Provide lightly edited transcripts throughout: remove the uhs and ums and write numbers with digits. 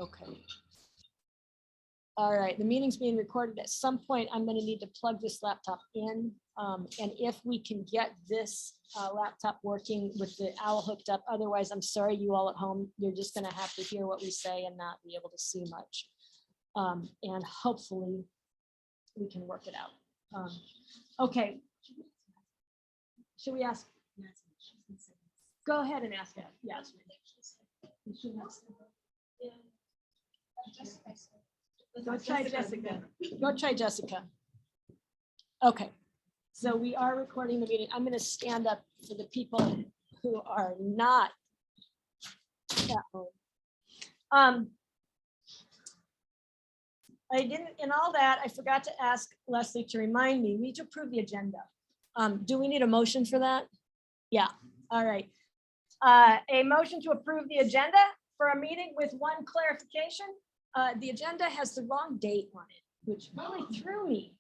Okay. All right, the meeting's being recorded. At some point, I'm going to need to plug this laptop in. And if we can get this laptop working with the owl hooked up, otherwise, I'm sorry, you all at home, you're just going to have to hear what we say and not be able to see much. And hopefully we can work it out. Okay. Should we ask? Go ahead and ask that. Yes. Go try Jessica. Go try Jessica. Okay. So we are recording the meeting. I'm going to stand up for the people who are not at home. I didn't, in all that, I forgot to ask Leslie to remind me, we need to approve the agenda. Do we need a motion for that? Yeah, all right. A motion to approve the agenda for a meeting with one clarification. The agenda has the wrong date on it, which really threw me.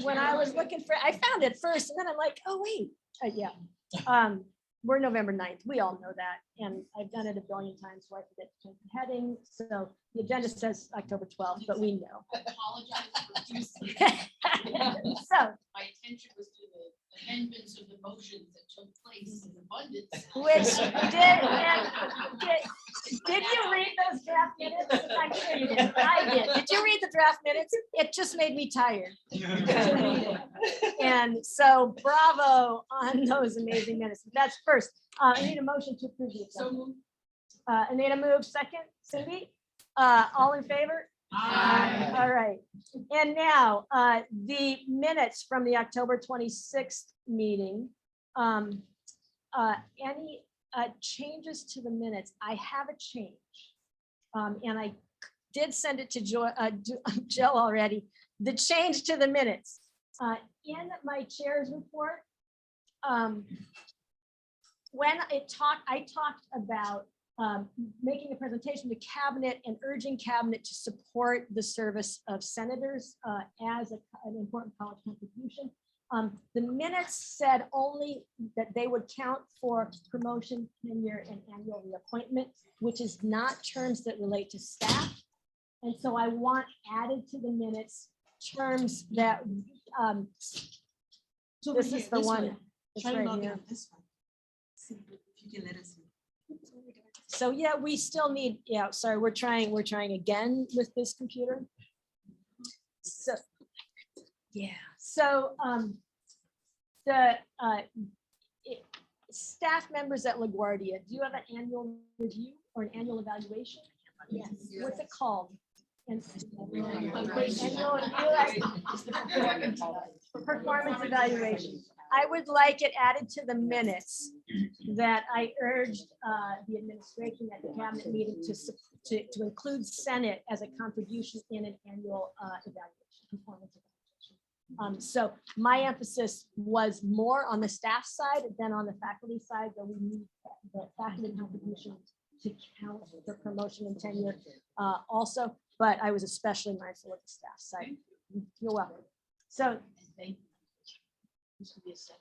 When I was looking for, I found it first and then I'm like, oh wait, yeah. We're November 9th. We all know that. And I've done it a billion times, so I forget to change the heading. So the agenda says October 12th, but we know. I apologize for confusing. So my attention was to the amendments of the motions that took place in abundance. which did you read those draft minutes? I'm sure you did. I did. Did you read the draft minutes? It just made me tired. And so bravo on those amazing minutes. That's first. I need a motion to approve the agenda. Anita moves second. Cindy, all in favor? Aye. All right. And now the minutes from the October 26th meeting. Any changes to the minutes? I have a change. And I did send it to Jill already. The change to the minutes. In my chair's report, when I talked about making a presentation to cabinet and urging cabinet to support the service of senators as an important college contribution. The minutes said only that they would count for promotion, tenure, and annual reappointment, which is not terms that relate to staff. And so I want added to the minutes terms that this is the one. It's right here. See if you can let us know. So yeah, we still need, yeah, sorry, we're trying again with this computer. So, yeah, so staff members at LaGuardia, do you have an annual review or an annual evaluation? Yes. What's it called? And performance evaluation. I would like it added to the minutes that I urged the administration at the cabinet meeting to include Senate as a contribution in an annual evaluation, performance evaluation. So my emphasis was more on the staff side than on the faculty side, but we need the faculty contribution to count for promotion and tenure also, but I was especially mindful of the staff side. You're welcome. So This would be a section.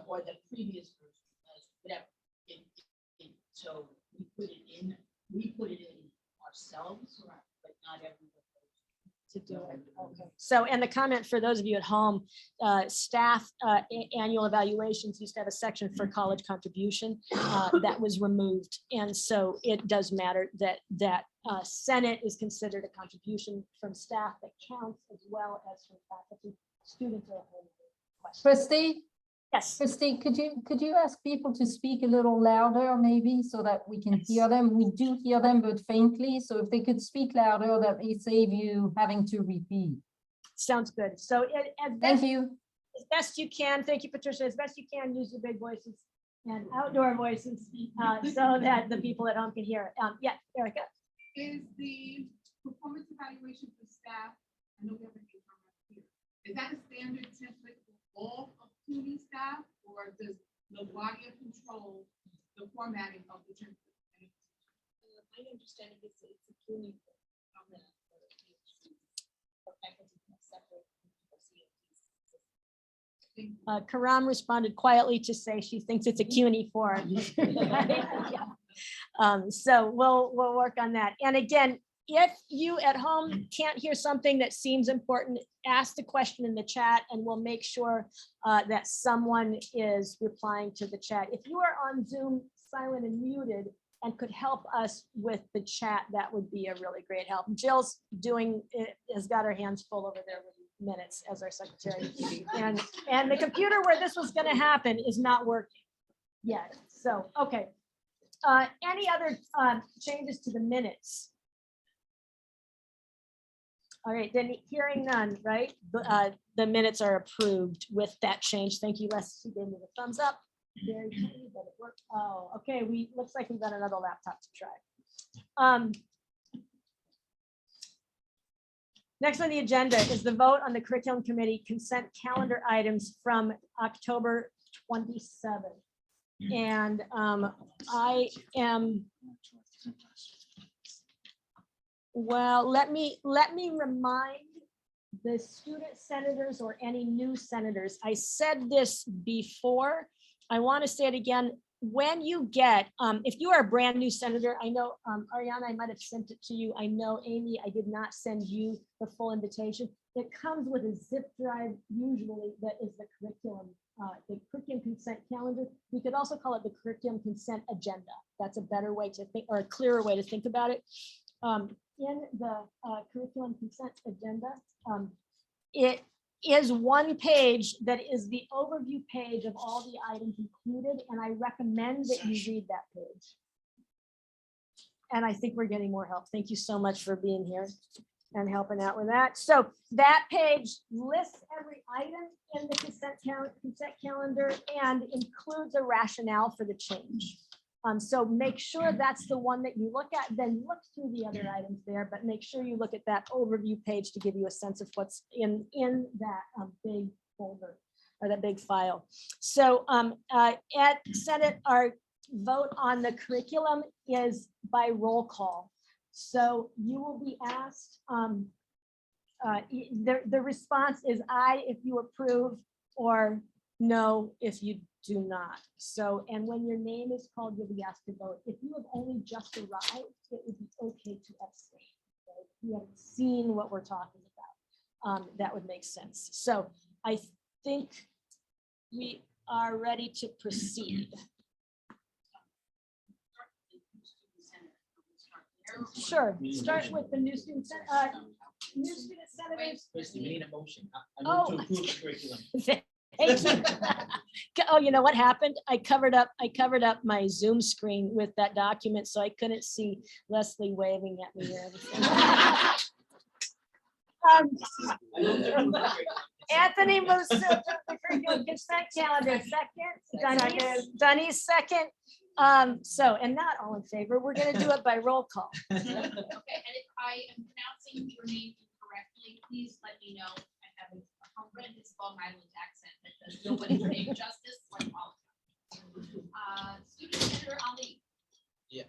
Or the previous version, whatever. So we put it in ourselves, but not everyone. To do it. Okay. So, and the comment for those of you at home, staff annual evaluations used to have a section for college contribution that was removed. And so it does matter that Senate is considered a contribution from staff that counts as well as from faculty. Students are. Christy, Yes. Christy, could you ask people to speak a little louder maybe so that we can hear them? We do hear them, but faintly. So if they could speak louder, that may save you having to repeat. Sounds good. So Thank you. As best you can. Thank you, Patricia. As best you can, use your big voices and outdoor voices so that the people at home can hear it. Yeah, Erica. Is the performance evaluation for staff, I know we have a new program here, is that a standard template for all of CUNY staff, or does LaGuardia control the formatting of the template? My understanding is it's a CUNY program for faculty separate. Thank you. Karam responded quietly to say she thinks it's a CUNY form. Yeah. So we'll work on that. And again, if you at home can't hear something that seems important, ask the question in the chat and we'll make sure that someone is replying to the chat. If you are on Zoom silent and muted and could help us with the chat, that would be a really great help. Jill's doing, has got her hands full over there with minutes as our secretary. And the computer where this was gonna happen is not working yet. So, okay. Any other changes to the minutes? All right, then hearing none, right? The minutes are approved with that change. Thank you, Les. She gave me the thumbs up. Very tiny, but it worked. Oh, okay. Looks like we've got another laptop to try. Next on the agenda is the vote on the curriculum committee consent calendar items from October 27th. And I am, well, let me remind the student senators or any new senators. I said this before. I want to say it again. When you get, if you are a brand new senator, I know, Ariana, I might have sent it to you. I know, Amy, I did not send you the full invitation. It comes with a zip drive usually that is the curriculum consent calendar. We could also call it the curriculum consent agenda. That's a better way to think, or a clearer way to think about it. In the curriculum consent agenda, it is one page that is the overview page of all the items included, and I recommend that you read that page. And I think we're getting more help. Thank you so much for being here and helping out with that. So that page lists every item in the consent calendar and includes a rationale for the change. So make sure that's the one that you look at, then look through the other items there, but make sure you look at that overview page to give you a sense of what's in that big folder or that big file. So at Senate, our vote on the curriculum is by roll call. So you will be asked, the response is aye if you approve or no if you do not. So, and when your name is called, you'll be asked to vote. If you have only just arrived, it would be okay to abstain. Right? If you haven't seen what we're talking about, that would make sense. So I think we are ready to proceed. Sure, start with the new student senators. First, you need a motion. I Oh. move to approve the curriculum. Thank you. Oh, you know what happened? I covered up my Zoom screen with that document, so I couldn't see Leslie waving at me. Or everything. I move to approve the curriculum. Anthony moves to the curriculum consent calendar. Second, Dunny's second. So, and not all in favor. We're going to do it by roll call. Okay, and if I am pronouncing your name incorrectly, please let me know. I have a horrendous Long Island accent that does nobody's name justice. So I apologize. Student Senator Ali. Yeah.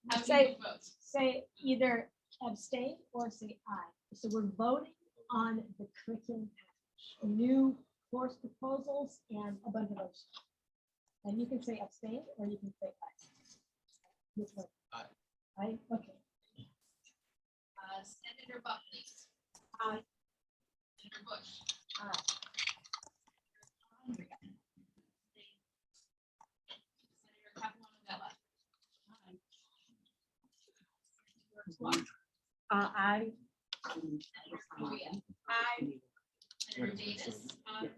How do Say- you vote? Say either abstain or say aye. So we're voting on the curriculum, new course proposals and a bunch of others. And you can say abstain or you can say aye. Which one? Aye. Aye, okay. Senator Buckley. Aye. Senator Bush. Aye. Senator Capuano-Bella. Aye. Senator Correa. Aye. Senator Davis. Aye.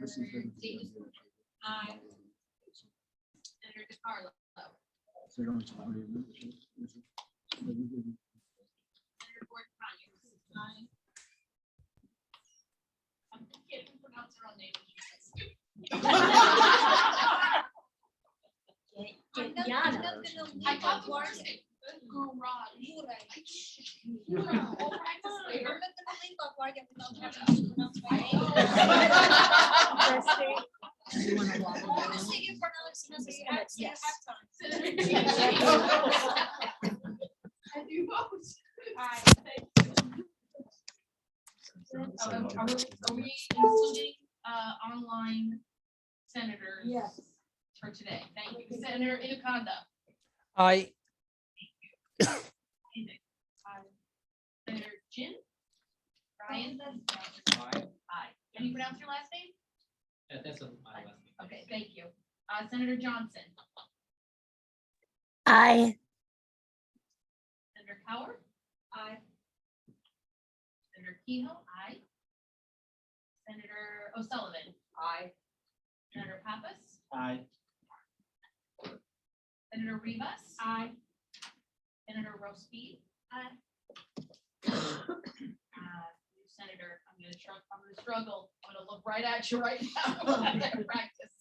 Senator Davis. Aye. Senator DeCarlo. Senator Gordon Conyers. Aye. I can't even pronounce her own name. Yana. I got Lawrence. Christie. Yes. I do vote. Are we senators Yes. for today. Thank you. Senator Anaconda. Aye. Senator Jin. Ryan. Aye. Aye. Can you pronounce your last name? That's my last name. Okay, thank you. Senator Johnson. Aye. Senator Coward. Aye. Senator Kehoe. Aye. Senator O'Sullivan. Aye. Senator Pappas. Aye. Senator Rivas. Aye. Senator Rosefi. Aye. Senator, I'm gonna struggle. I'm gonna look right at you right now. Practice.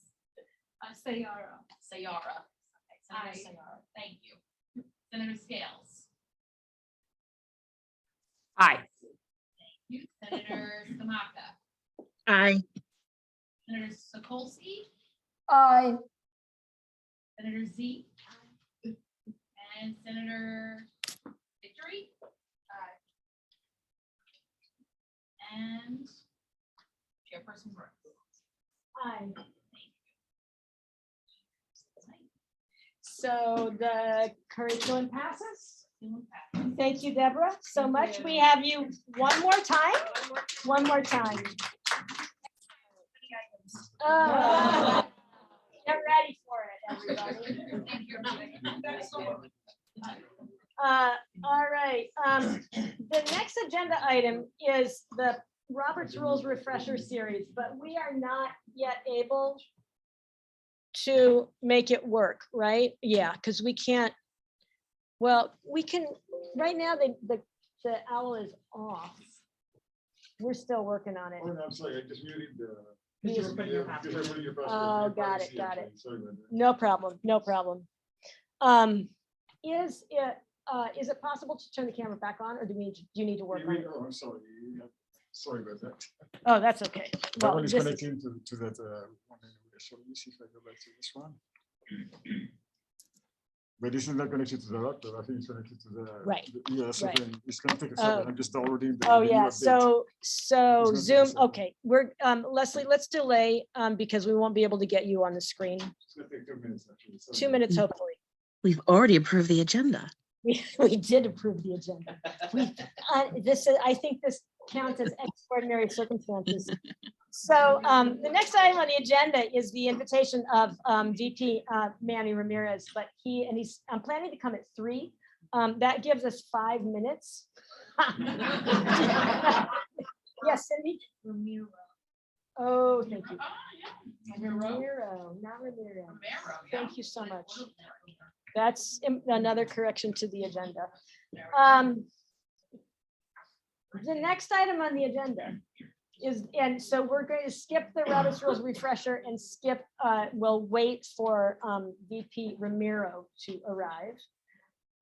Sayara. Sayara. Okay, Senator Aye. Sayara. Thank you. Senator Scales. Aye. You. Senator Skamaka. Aye. Senator Sokolsky. Aye. Senator Z. And Senator Victory. And Chairperson Brooks. Aye. So the curriculum passes. Thank you, Deborah, so much. We have you one more time. One more time. Get ready for it, everybody. Thank you. All right, the next agenda item is the Robert's Rules Refresher Series, but we are not yet able to make it work, right? Yeah, because we can't, well, we can, right now, the owl is off. We're still working on it. Oh, no, I'm sorry, I just muted the. You just put your password. Oh, got it, got it. Sorry about that. No problem, no problem. Is it possible to turn the camera back on, or do you need to work on it? Oh, I'm sorry. Yeah, sorry about that. Oh, that's okay. That Well, one is this is- connecting to that one anyway. So let me see if I go back to this one. But this is not connected to the router. I think it's connected to the. Right, Yeah, so right. then it's gonna take a Oh. second. I'm just downloading the. Oh, the new yeah, update. so It's gonna take a Zoom, second. okay, we're, Leslie, let's delay, because we won't be able to get you on the screen. It's gonna take 2 minutes actually. Sorry 2 about minutes, hopefully. We've already approved the agenda. We did approve the agenda. This is, I think this counts as extraordinary circumstances. So the next item on the agenda is the invitation of VP Manny Ramirez, but I'm planning to come at 3. That gives us 5 minutes. Yes, Cindy? Ramiro. Oh, thank you. Ramiro. Ramiro, not Ramiro. Romero, yeah. Thank you so much. That's another correction to the agenda. The next item on the agenda is, and so we're going to skip the Robert's Rules refresher and skip, we'll wait for VP Ramiro to arrive.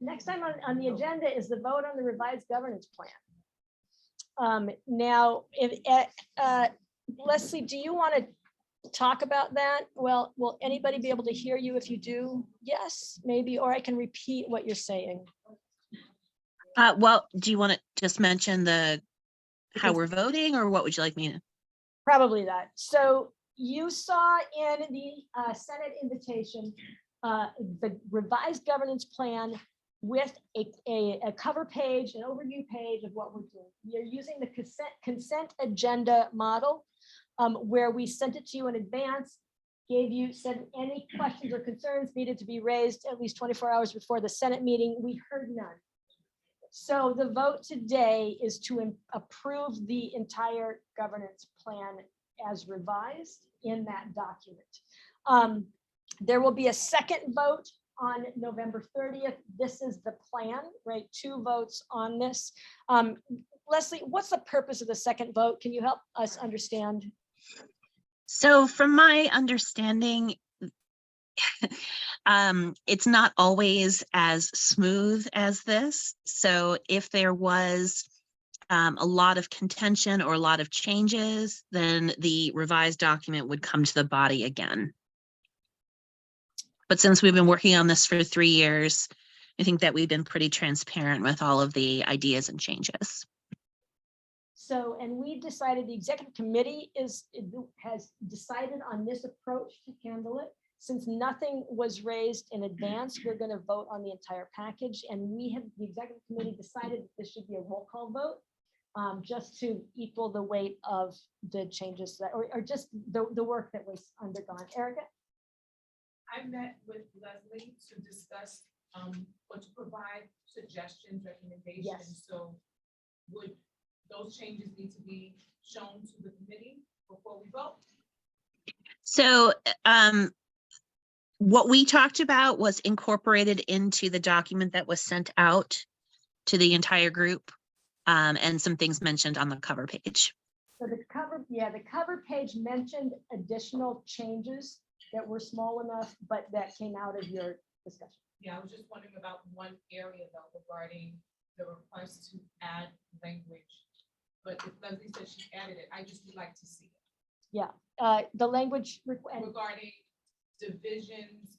Next time on the agenda is the vote on the revised governance plan. Now, Leslie, do you want to talk about that? Well, will anybody be able to hear you if you do? Yes, maybe, or I can repeat what you're saying. Well, do you want to just mention how we're voting, or what would you like me to? Probably that. So you saw in the Senate invitation, the revised governance plan with a cover page, an overview page of what we're doing. We are using the consent agenda model, where we sent it to you in advance, said any questions or concerns needed to be raised at least 24 hours before the Senate meeting. We heard none. So the vote today is to approve the entire governance plan as revised in that document. There will be a second vote on November 30th. This is the plan, right? 2 votes on this. Leslie, what's the purpose of the second vote? Can you help us understand? So from my understanding, it's not always as smooth as this. So if there was a lot of contention or a lot of changes, then the revised document would come to the body again. But since we've been working on this for 3 years, I think that we've been pretty transparent with all of the ideas and changes. So, and we decided, the executive committee has decided on this approach to handle it. Since nothing was raised in advance, we're going to vote on the entire package. And the executive committee decided that this should be a roll call vote, just to equal the weight of the changes that, or just the work that was undergone. Erica? I met with Leslie to discuss, or to provide suggestions, recommendations. Yes. So would those changes need to be shown to the committee before we vote? So what we talked about was incorporated into the document that was sent out to the entire group, and some things mentioned on the cover page. So the cover page mentioned additional changes that were small enough, but that came out of your discussion. Yeah, I was just wondering about one area though regarding the request to add language. But if Leslie said she added it, I just would like to see it. The language, Regarding divisions,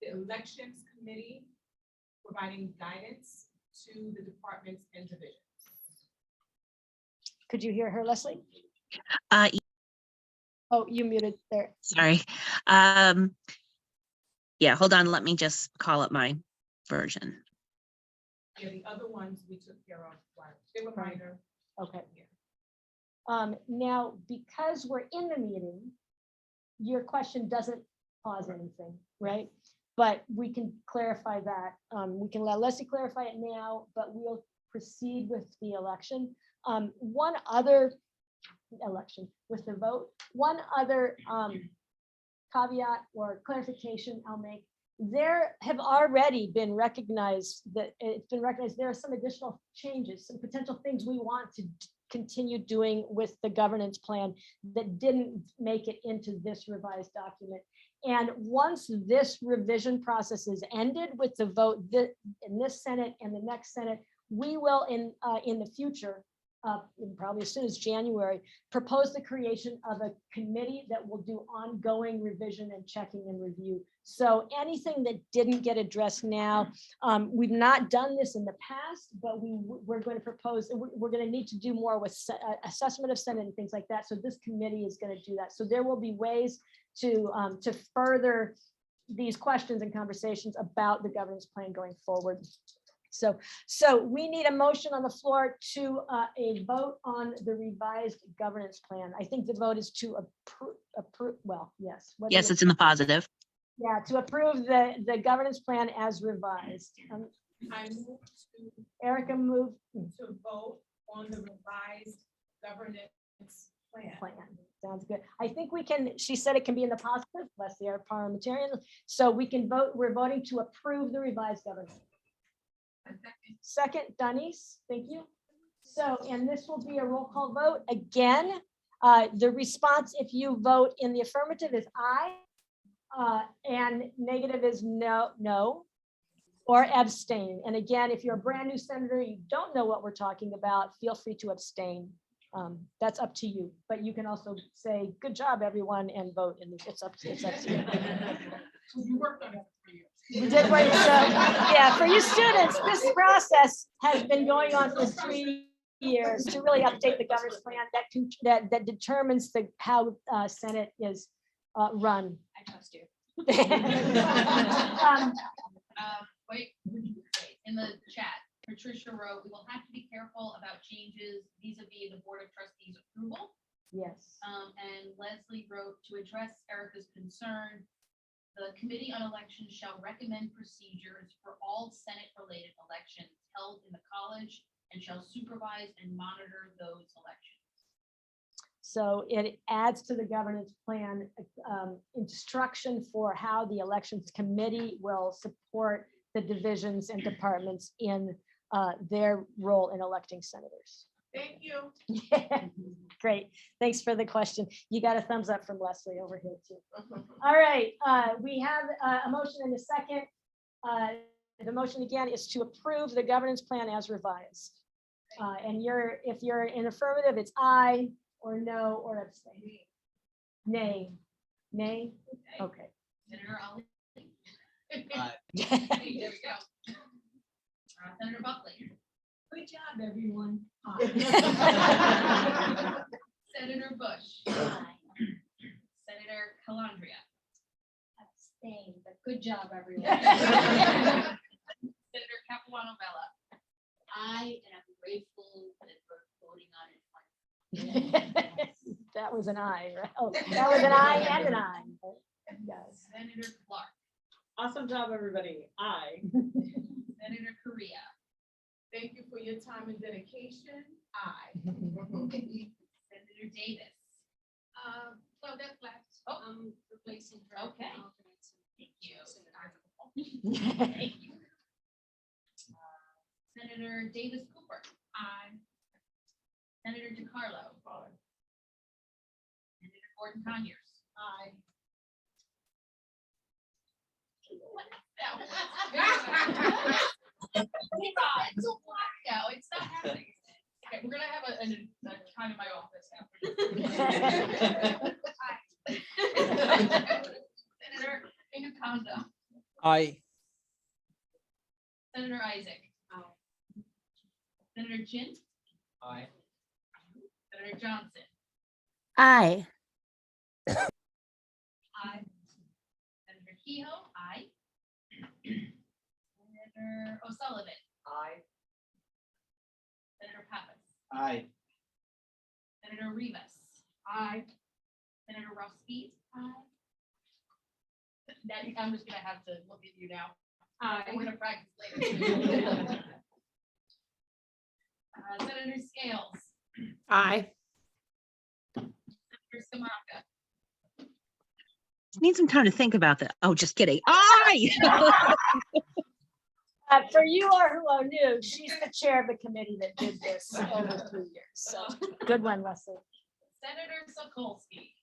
the elections committee providing guidance to the departments and divisions. could you hear her, Leslie? Uh, Oh, you muted there. Sorry. Yeah, hold on. Let me just call up my version. Yeah, the other ones we took care of, right? They were Right. minor. Okay. Now, because we're in the meeting, your question doesn't pause anything, right? But we can clarify that. We can let Leslie clarify it now, but we'll proceed with the election. One other election with the vote, one other caveat or clarification I'll make. There have already been recognized that it's been recognized there are some additional changes, some potential things we want to continue doing with the governance plan that didn't make it into this revised document. And once this revision process is ended with the vote in this Senate and the next Senate, we will in the future, probably as soon as January, propose the creation of a committee that will do ongoing revision and checking and review. So anything that didn't get addressed now, we've not done this in the past, but we're going to propose, we're going to need to do more with assessment of Senate and things like that. So this committee is going to do that. So there will be ways to further these questions and conversations about the governance plan going forward. So we need a motion on the floor to a vote on the revised governance plan. I think the vote is to approve, well, yes. What Yes, is it? it's in the positive. Yeah, to approve the governance plan as revised. I move to Erica moved vote on the revised governance plan. plan. Sounds good. I think we can, she said it can be in the positive, Leslie, our parliamentarian. So we can vote, we're voting to approve the revised governance. Second, Denise, thank you. So, and this will be a roll call vote. Again, the response, if you vote in the affirmative, is aye, and negative is no, or abstain. And again, if you're a brand new senator, you don't know what we're talking about, feel free to abstain. That's up to you, but you can also say, good job, everyone, and vote. And it's up to you. You worked on it for 3 years. We did wait, so, yeah, for you students, this process has been going on for 3 years to really update the governance plan that determines how Senate is run. I trust you. Um, Wait, in the chat, Patricia wrote, we will have to be careful about changes vis-a-vis the Board of Trustees approval. Yes, And Leslie wrote, to address Erica's concern, the Committee on Elections shall recommend procedures for all Senate-related elections held in the college and shall supervise and monitor those elections. so it adds to the governance plan instruction for how the elections committee will support the divisions and departments in their role in electing senators. Thank you. Great, thanks for the question. You got a thumbs up from Leslie over here too. All right, we have a motion and a second. The motion again is to approve the governance plan as revised. And if you're in affirmative, it's aye or no or abstain. Nay. Nay? Okay. Senator Ali. Aye. There we go. Senator Buckley. Good job, everyone. Senator Bush. Senator Calandria. Abstain, but good job, everyone. Senator Capuano Bella. I am grateful that we're voting on it. That was an aye, right? Oh, that was an aye and an aye. Yes. Senator Clark. Awesome job, everybody. Aye. Senator Correa. Thank you for your time and dedication. Aye. Senator Davis. So that's left. Oh. I'm replacing her. Okay. alternates. Thank you. Aye. Senator Davis Cooper. Aye. Senator DiCarlo. Aye. Senator Gordon Conyers. Aye. It's a blackout. It's not happening. Okay, we're gonna have a time in my office after. Senator Ingakonda. Aye. Senator Isaac. Senator Chin. Aye. Senator Johnson. Aye. Aye. Senator Kehoe. Aye. Senator O'Sullivan. Aye. Senator Pappas. Aye. Senator Rivas. Aye. Senator Ross Speed. Aye. I'm just gonna have to look at you now. We're gonna practice later. Senator Scales. Aye. Senator Skamaka. Need some time to think about that. Oh, just kidding. Aye. For you or who are new, she's the chair of the committee that did this over 3 years. So good one, Leslie. Senator Sokolsky.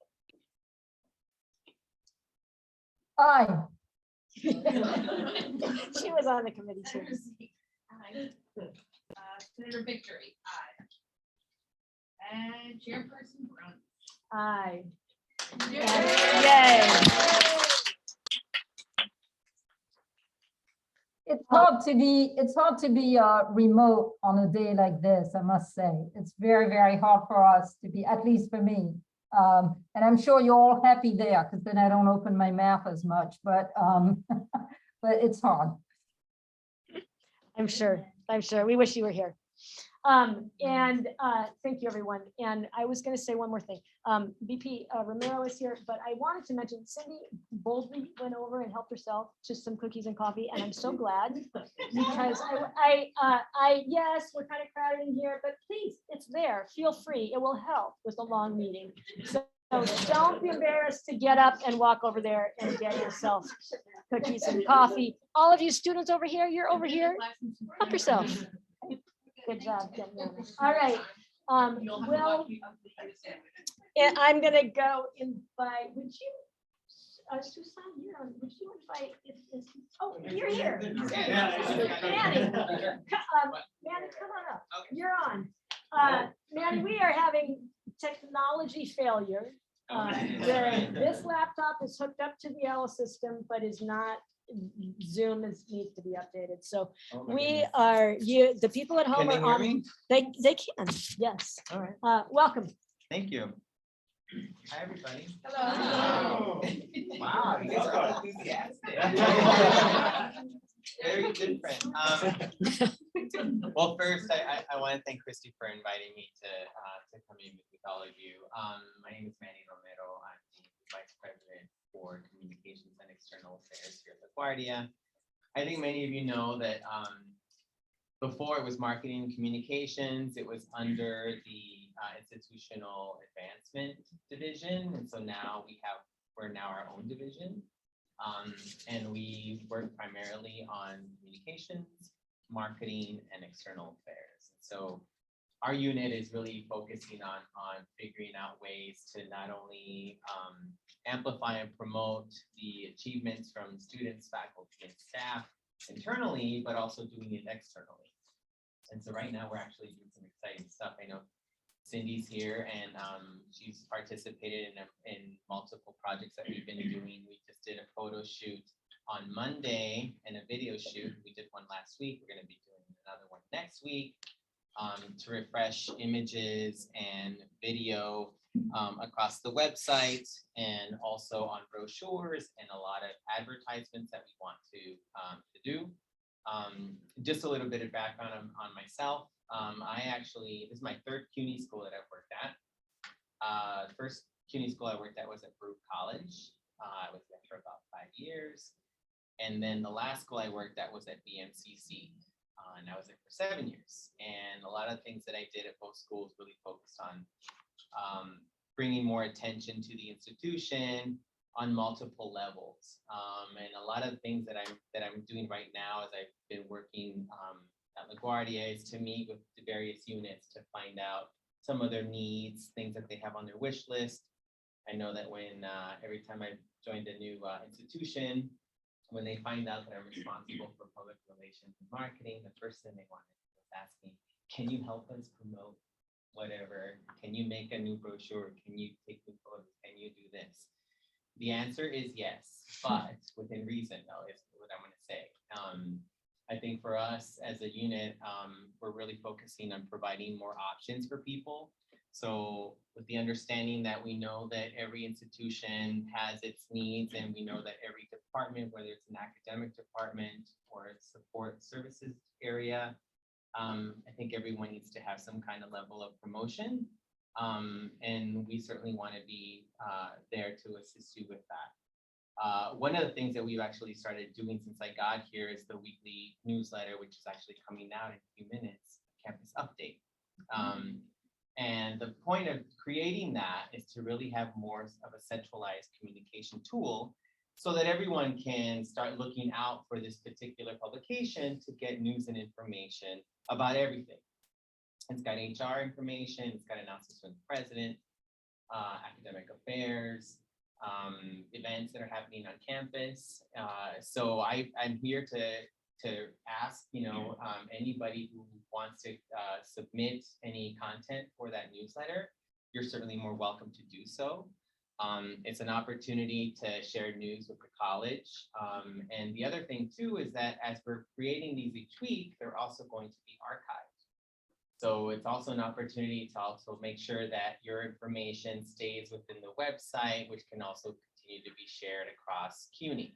Aye. She was on the committee too. Aye. Senator Victory. Aye. And Chairperson Brown. Aye. Yay. Yay. It's hard to be remote on a day like this, I must say. It's very, very hard for us to be, at least for me. And I'm sure you're all happy there because then I don't open my mouth as much, but but it's hard. I'm sure. We wish you were here. Thank you, everyone. And I was going to say one more thing. VP Romero is here, but I wanted to mention Cindy boldly went over and helped herself to some cookies and coffee, and I'm so glad because yes, we're kind of crowded in here, but please, it's there. Feel free. It will help with the long meeting. So don't be embarrassed to get up and walk over there and get yourself cookies and coffee. All of you students over here, you're over here. Help yourself. Good job. All right. Well, I'm gonna go invite, would you, Susan, would you invite, oh, you're here. Manny, come on up. You're on. Manny, we are having technology failure. This laptop is hooked up to the L system, but is not. Zoom needs to be updated. So the people at home Can they are hear on. me? They can, yes. All right. Welcome. Thank you. Hi, everybody. Hello. Wow, you guys are enthusiastic. Very good friend. Well, first, I want to thank Christy for inviting me to come in with all of you. My name is Manny Romero. I'm the Vice President for Communications and External Affairs here at LaGuardia. I think many of you know that before it was Marketing and Communications, it was under the Institutional Advancement Division, and so now we're now our own division, and we work primarily on communications, marketing, and external affairs. So our unit is really focusing on figuring out ways to not only amplify and promote the achievements from students, faculty, and staff internally, but also doing it externally. And so right now we're actually doing some exciting stuff. I know Cindy's here and she's participated in multiple projects that we've been doing. We just did a photo shoot on Monday and a video shoot. We did one last week. We're going to be doing another one next week. to refresh images and video across the website and also on brochures and a lot of advertisements that we want to do. Just a little bit of background on myself. This is my third CUNY school that I've worked at. The first CUNY school I worked at was at Baruch College. I was there for about 5 years. And then the last school I worked at was at BMCC. And I was there for 7 years. And a lot of things that I did at both schools really focused on bringing more attention to the institution on multiple levels. And a lot of things that I'm doing right now as I've been working at LaGuardia is to meet with the various units to find out some of their needs, things that they have on their wish list. I know that when every time I joined a new institution, when they find out that I'm responsible for public relations and marketing, the first thing they wanted was ask me, can you help us promote whatever? Can you make a new brochure? Can you take new photos? Can you do this? The answer is yes, but within reason, though, is what I'm going to say. I think for us as a unit, we're really focusing on providing more options for people. So with the understanding that we know that every institution has its needs, and we know that every department, whether it's an academic department or a support services area, I think everyone needs to have some kind of level of promotion. And we certainly want to be there to assist you with that. One of the things that we've actually started doing since I got here is the weekly newsletter, which is actually coming out in a few minutes, Campus Update. And the point of creating that is to really have more of a centralized communication tool so that everyone can start looking out for this particular publication to get news and information about everything. It's got HR information, it's got announcements from the president, academic affairs, events that are happening on campus. So I'm here to ask, anybody who wants to submit any content for that newsletter, you're certainly more welcome to do so. It's an opportunity to share news with the college. And the other thing too is that as we're creating these each week, they're also going to be archived. So it's also an opportunity to also make sure that your information stays within the website, which can also continue to be shared across CUNY.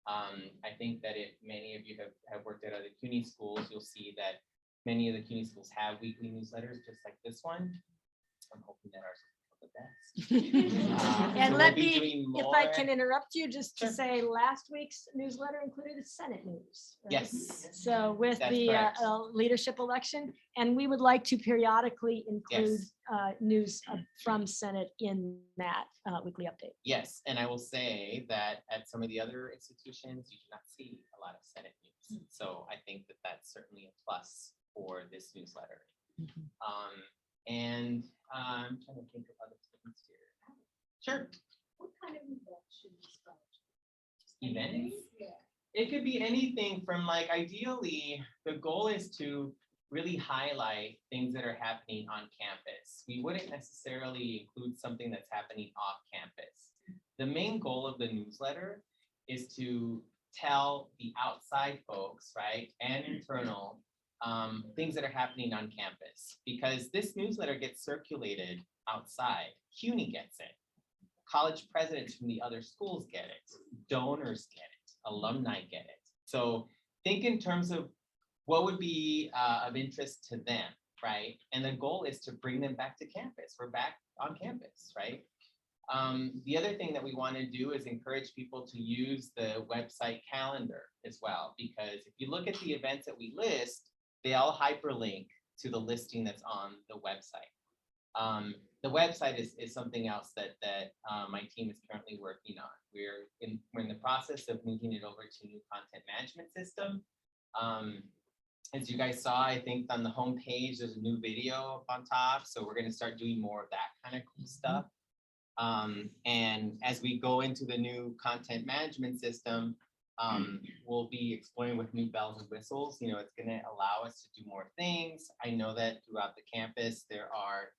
I think that if many of you have worked at other CUNY schools, you'll see that many of the CUNY schools have weekly newsletters just like this one. I'm hoping that ours will be the best. And So let we'll be me, doing if I more. can interrupt you, just to Sure. say last week's newsletter included Senate news. right? Yes. So with That's the correct. leadership election, and we would like to periodically include Yes. news from Senate in that weekly update. Yes, and I will say that at some of the other institutions, you do not see a lot of Senate news. So I think that that's certainly a plus for this newsletter. And I'm trying to think of other things here. Sure. What kind of event should we start? Events? Yeah. It could be anything from, like, ideally, the goal is to really highlight things that are happening on campus. We wouldn't necessarily include something that's happening off campus. The main goal of the newsletter is to tell the outside folks, right, and internal things that are happening on campus, because this newsletter gets circulated outside. CUNY gets it. College presidents from the other schools get it. Donors get it. Alumni get it. So think in terms of what would be of interest to them, right? And the goal is to bring them back to campus. We're back on campus, right? The other thing that we want to do is encourage people to use the website calendar as well, because if you look at the events that we list, they all hyperlink to the listing that's on the website. The website is something else that my team is currently working on. We're in the process of moving it over to a new content management system. As you guys saw, I think on the homepage, there's a new video up on top. So we're going to start doing more of that kind of cool stuff. And as we go into the new content management system, we'll be exploring with new bells and whistles. It's going to allow us to do more things. I know that throughout the campus, there are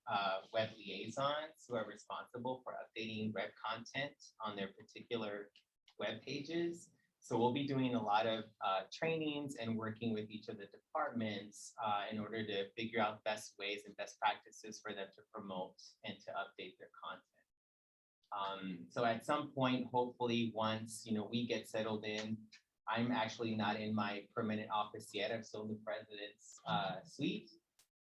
web liaisons who are responsible for updating web content on their particular web pages. So we'll be doing a lot of trainings and working with each of the departments in order to figure out best ways and best practices for them to promote and to update their content. So at some point, hopefully, once we get settled in, I'm actually not in my permanent office yet. I'm still in the president's suite.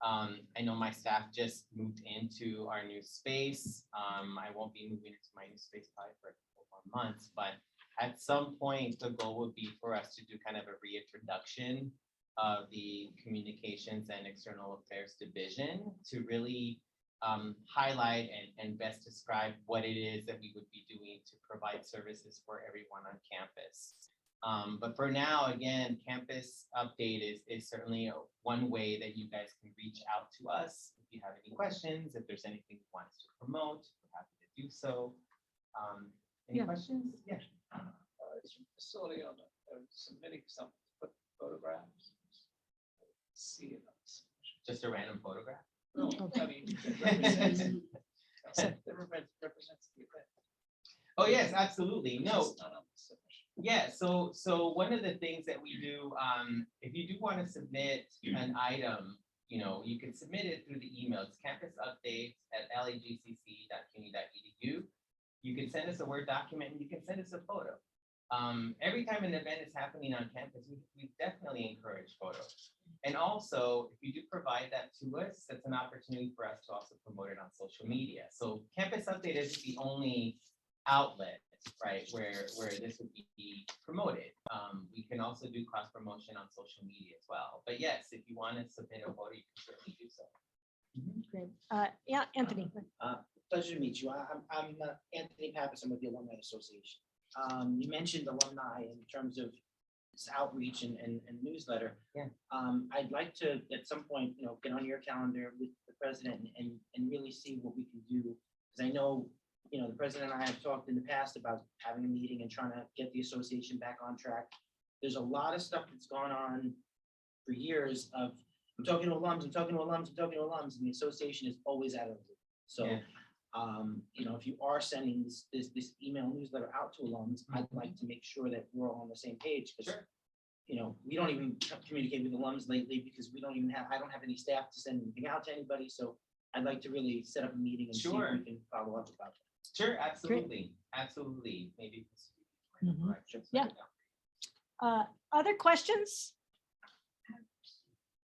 I know my staff just moved into our new space. I won't be moving into my new space probably for a couple more months, but at some point, the goal would be for us to do kind of a reintroduction of the Communications and External Affairs Division to really highlight and best describe what it is that we would be doing to provide services for everyone on campus. But for now, again, campus update is certainly one way that you guys can reach out to us. If you have any questions, if there's anything you want us to promote, we're happy to do so. Any questions? Yeah. Is your facility on submitting some photographs? See it. Just a random photograph? No, I mean, it represents the event. Oh, yes, absolutely. No. Just not on the submission. Yeah, so one of the things that we do, if you do want to submit an item, you can submit it through the email. It's campusupdates@lagcc.cuny.edu. You can send us a Word document and you can send us a photo. Every time an event is happening on campus, we definitely encourage photos. And also, if you do provide that to us, that's an opportunity for us to also promote it on social media. So Campus Update isn't the only outlet, right, where this would be promoted. We can also do cross promotion on social media as well. But yes, if you want to submit a photo, you can certainly do so. Great. Yeah, Anthony. Pleasure to meet you. I'm Anthony Pappas. I'm with the Alumni Association. You mentioned alumni in terms of this outreach and newsletter. Yeah. I'd like to, at some point, get on your calendar with the president and really see what we can do. Because I know, the president and I have talked in the past about having a meeting and trying to get the association back on track. There's a lot of stuff that's gone on for years of, I'm talking to alums, and the association is always out of the loop. So, Yeah. If you are sending this email newsletter out to alums, I'd like to make sure that we're all on the same page. Because, we don't even communicate with alums lately because I don't have any staff to send anything out to anybody. So I'd like to really set up a meeting and see if we can follow up about that. Sure, absolutely. Absolutely. Maybe. Yeah. Other questions?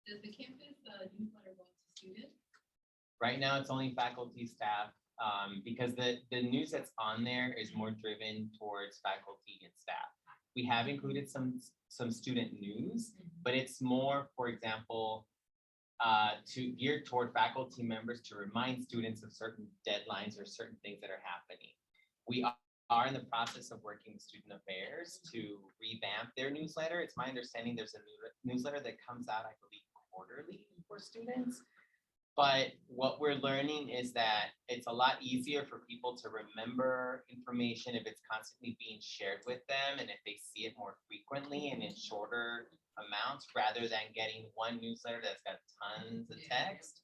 Does the campus newsletter go to students? Right now, it's only faculty, staff, because the news that's on there is more driven towards faculty and staff. We have included some student news, but it's more, for example, to geared toward faculty members to remind students of certain deadlines or certain things that are happening. We are in the process of working with student affairs to revamp their newsletter. It's my understanding there's a newsletter that comes out, I believe, quarterly for students. But what we're learning is that it's a lot easier for people to remember information if it's constantly being shared with them and if they see it more frequently and in shorter amounts rather than getting one newsletter that's got tons of text.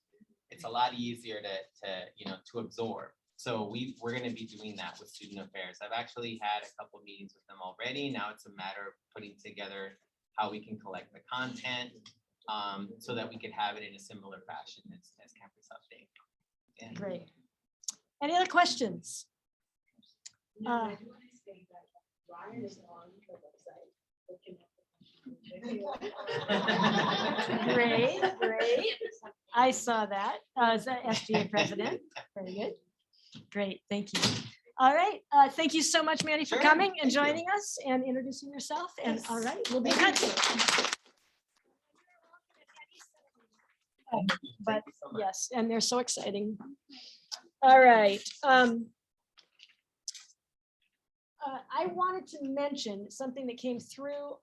It's a lot easier to absorb. So we're going to be doing that with student affairs. I've actually had a couple meetings with them already. Now it's a matter of putting together how we can collect the content so that we could have it in a similar fashion as Campus Update. Yeah. Great. Any other questions? I do want to say that Ryan is on the website looking at the Great, great. I saw that. Is that SGA president? Very good. Great, thank you. All right, thank you so much, Mandy, for Sure, coming and thank you. joining us and introducing yourself. And all right, we'll be in touch. But Thank you so much. yes, and they're so exciting. All right. I wanted to mention something that came through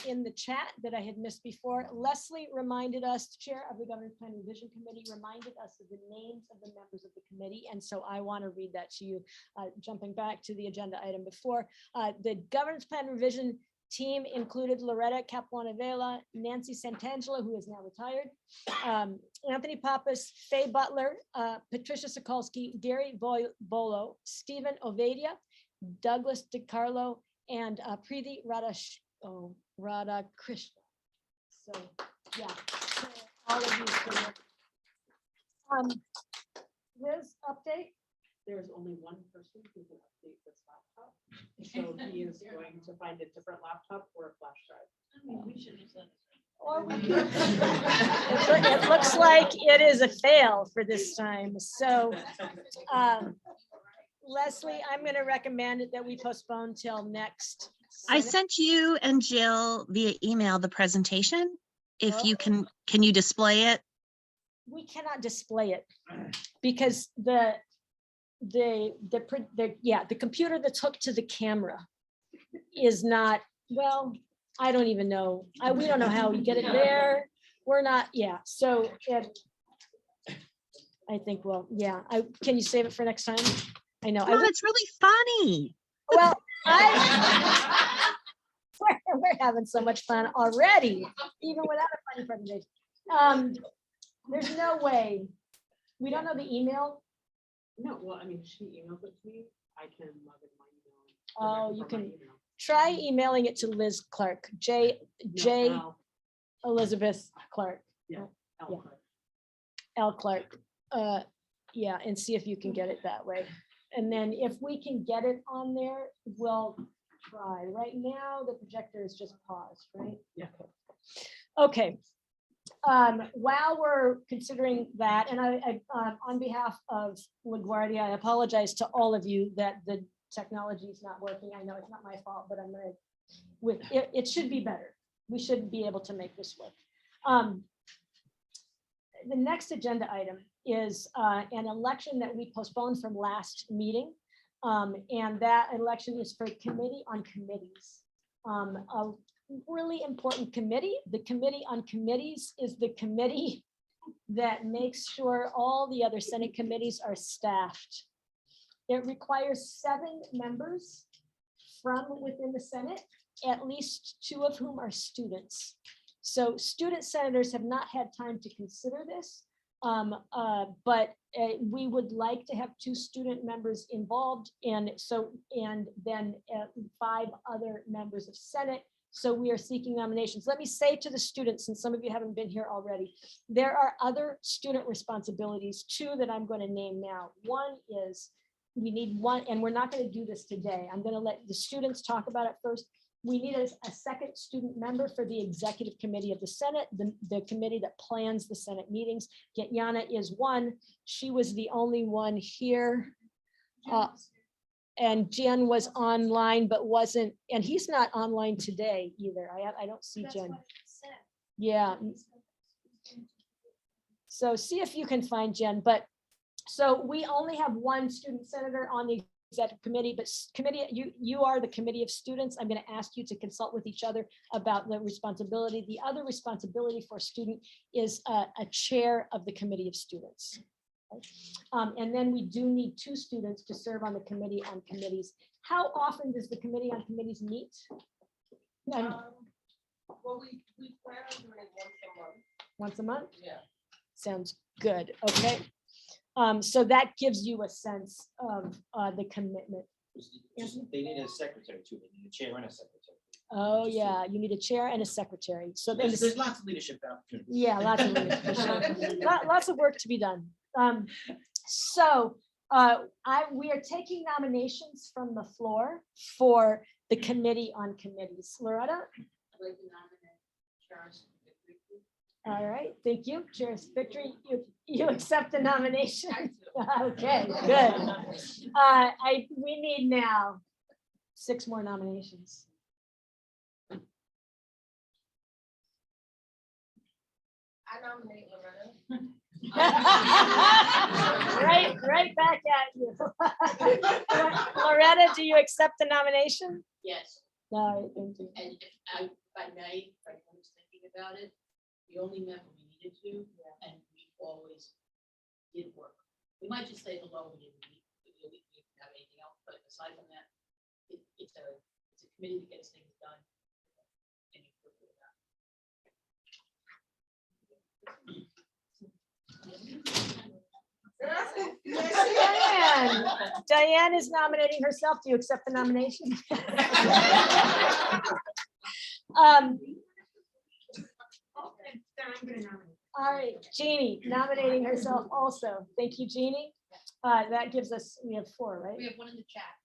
in the chat that I had missed before. Leslie reminded us, Chair of the Governance Plan Revision Committee, reminded us of the names of the members of the committee. And so I want to read that to you, jumping back to the agenda item before. The Governance Plan Revision team included Loretta Capuana-Vela, Nancy Santangelo, who is now retired, Anthony Pappas, Faye Butler, Patricia Sokolsky, Gary Bolo, Stephen Ovadia, Douglas DiCarlo, and Preeti Radhakrishna. So, yeah, so all of you. Liz, update? There's only one person who can update this laptop. So he is going to find a different laptop or a flash drive. Or it looks like it is a fail for this time. So, Leslie, I'm going to recommend that we postpone till next. I Senate. sent you and Jill via email the presentation. If you Oh. can you display it? We cannot display it because the computer that's hooked to the camera is not, well, I don't even know. We don't know how we get it there. We're not, yeah, so I think, well, yeah, can you save it for next time? I know. Come on, it's really funny. Well, we're having so much fun already, even without a funny presentation. There's no way. We don't know the email. No, well, I mean, she emailed it to me. I can log in my email. Oh, you from my can email. try emailing it to Liz Clark, J No, Elizabeth Clark, Al, yeah. Clark. L Clark. Yeah, and see if you can get it that way. And then if we can get it on there, we'll try. Right now, the projector is just paused, right? Yeah. Okay. While we're considering that, and I on behalf of LaGuardia, I apologize to all of you that the technology is not working. I know it's not my fault, but I'm gonna, it should be better. We should be able to make this work. The next agenda item is an election that we postponed from last meeting. And that election is for Committee on Committees. A really important committee. The Committee on Committees is the committee that makes sure all the other Senate committees are staffed. It requires 7 members from within the Senate, at least 2 of whom are students. So student senators have not had time to consider this, but we would like to have 2 student members involved, and then 5 other members of Senate. So we are seeking nominations. Let me say to the students, since some of you haven't been here already, there are other student responsibilities, 2 that I'm going to name now. One is we need one, and we're not going to do this today. I'm going to let the students talk about it first. We need a second student member for the executive committee of the Senate, the committee that plans the Senate meetings. Yana is one. She was the only one here. And Jen was online, but wasn't, and he's not online today either. I don't see Jen. Yeah. So see if you can find Jen, but so we only have 1 student senator on the executive committee, but committee, you are the committee of students. I'm going to ask you to consult with each other about the responsibility. The other responsibility for a student is a chair of the committee of students. And then we do need 2 students to serve on the committee on committees. How often does the committee on committees meet? Well, we plan on doing it Once a month? Yeah. Sounds good. Okay. So that gives you a sense of the commitment. They need a secretary too. They need a chair and a secretary. Oh, yeah, you need a chair and a secretary. So then, There's lots of leadership opportunities. yeah, lots of leadership, for sure. Lots of work to be done. We are taking nominations from the floor for the committee on committees. Loretta? I'd like to nominate Charles. All right, thank you. Chair's Victory, you accept the nomination? Okay, good. We need now 6 more nominations. I nominate Loretta. Right back at you. Loretta, do you accept the nomination? Yes, No, thank you. and if I, by night, if I was thinking about it, the only member we needed to, and we always did work. We might just say hello, we didn't have anything else, but aside from that, it's a committee that gets things done. And you feel good about it. Diane. Diane is nominating herself. Do you accept the nomination? All right, Jeannie nominating herself also. Thank you, Jeannie. That gives us, we have 4, right? We have one in the chat,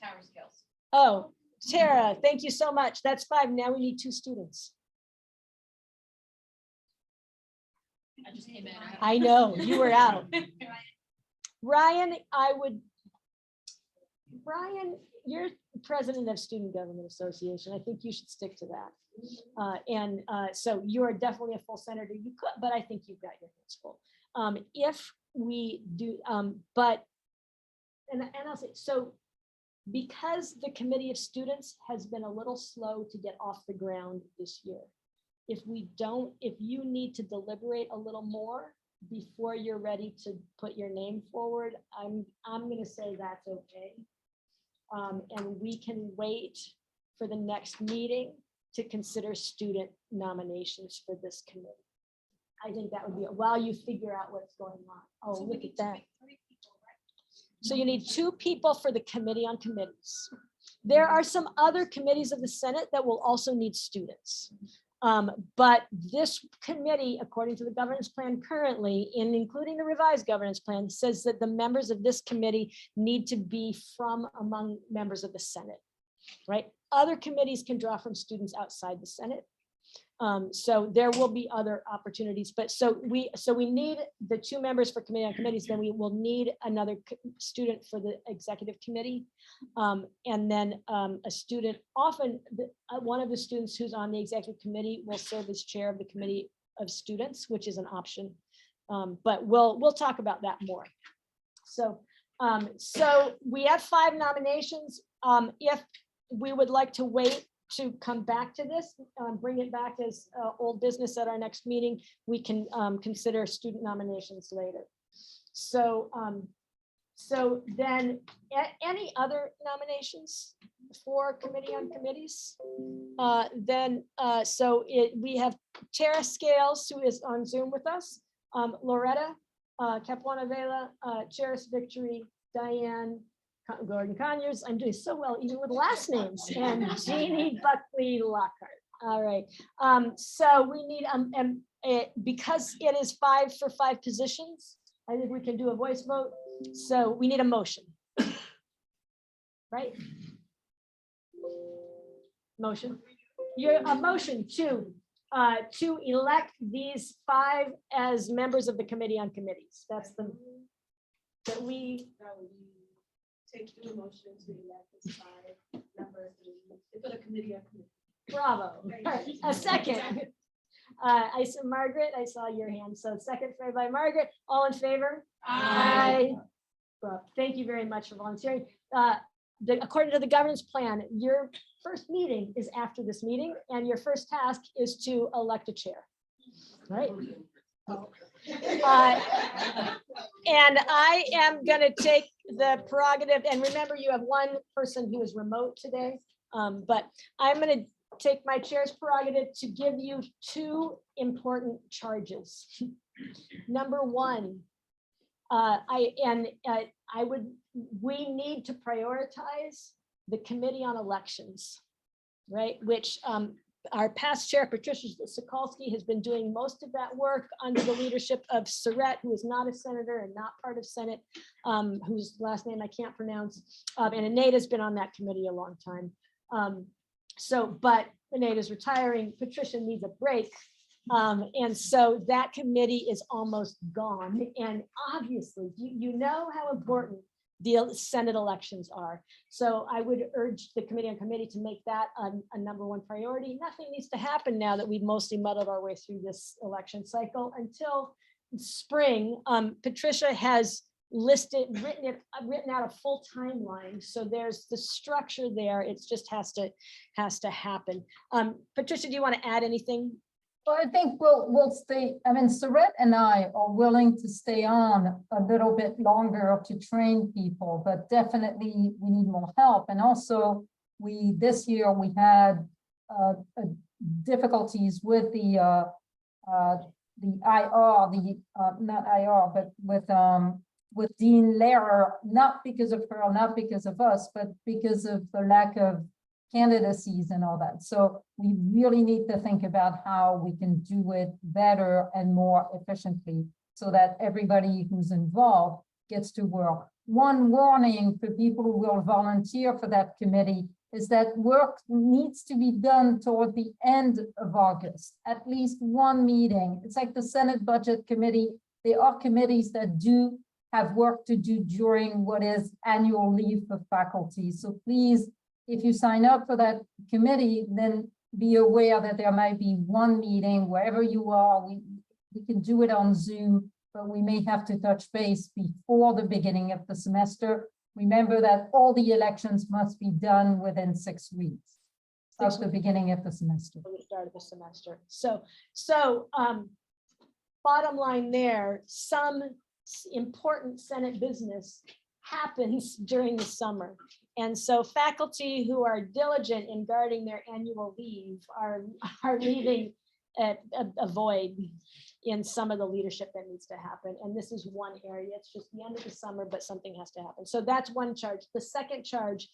Tara Scales. Oh, Tara, thank you so much. That's 5. Now we need 2 students. I just came in. I know, you were out. Ryan, Brian, you're president of Student Government Association. I think you should stick to that. So you are definitely a full senator. You could, but I think you've got your hands full. If we do, but, and I'll say, so because the Committee of Students has been a little slow to get off the ground this year, if you need to deliberate a little more before you're ready to put your name forward, I'm gonna say that's okay. And we can wait for the next meeting to consider student nominations for this committee. I think that would be, while you figure out what's going on. Oh, look at that. So you need 2 people for the Committee on Committees. There are some other committees of the Senate that will also need students. But this committee, according to the governance plan currently, including the revised governance plan, says that the members of this committee need to be from among members of the Senate, right? Other committees can draw from students outside the Senate. So there will be other opportunities, but so we need the 2 members for Committee on Committees, then we will need another student for the executive committee. And then a student, often one of the students who's on the executive committee will serve as chair of the Committee of Students, which is an option. But we'll talk about that more. So we have 5 nominations. If we would like to wait to come back to this, bring it back as old business at our next meeting, we can consider student nominations later. So then any other nominations for Committee on Committees? We have Tara Scales, who is on Zoom with us, Loretta Capuana Vela, Cheris Victory, Diane Gordon Conyers. I'm doing so well even with last names, and Jeannie Buckley Lockhart. All right. So we need because it is 5 for 5 positions, I think we can do a voice vote. So we need a motion. Right? Motion. A motion to elect these 5 as members of the Committee on Committees. That's the that we Take the motion to elect this 5 members for the Committee on Committees. Bravo. A second. I saw Margaret, I saw your hand. So second by Margaret. All in favor? Aye. Well, thank you very much for volunteering. According to the governance plan, your first meeting is after this meeting, and your first task is to elect a chair. Right? And I am going to take the prerogative, and remember, you have 1 person who is remote today, but I'm going to take my chair's prerogative to give you 2 important charges. Number 1, we need to prioritize the Committee on Elections, right? Which our past chair, Patricia Sokolsky, has been doing most of that work under the leadership of Surratt, who is not a senator and not part of Senate, whose last name I can't pronounce. And Anita's been on that committee a long time. But Anita's retiring. Patricia needs a break. And so that committee is almost gone. And obviously, you know how important the Senate elections are. So I would urge the Committee on Committee to make that a number 1 priority. Nothing needs to happen now that we've mostly muddled our way through this election cycle until spring. Patricia has written out a full timeline. So there's the structure there. It just has to happen. Patricia, do you want to add anything? Well, I think we'll stay. I mean, Surratt and I are willing to stay on a little bit longer to train people, but definitely we need more help. And also, this year we had difficulties with the IR, not IR, but with Dean Lehrer, not because of her, not because of us, but because of the lack of candidacies and all that. So we really need to think about how we can do it better and more efficiently so that everybody who's involved gets to work. One warning for people who will volunteer for that committee is that work needs to be done toward the end of August, at least one meeting. It's like the Senate Budget Committee. There are committees that do have work to do during what is annual leave for faculty. So please, if you sign up for that committee, then be aware that there might be one meeting wherever you are. We can do it on Zoom, but we may have to touch base before the beginning of the semester. Remember that all the elections must be done within 6 weeks of the beginning of the semester. For the start of the semester. So bottom line there, some important Senate business happens during the summer. And so faculty who are diligent in guarding their annual leave are leaving a void in some of the leadership that needs to happen. And this is one area. It's just the end of the summer, but something has to happen. So that's one charge. The second charge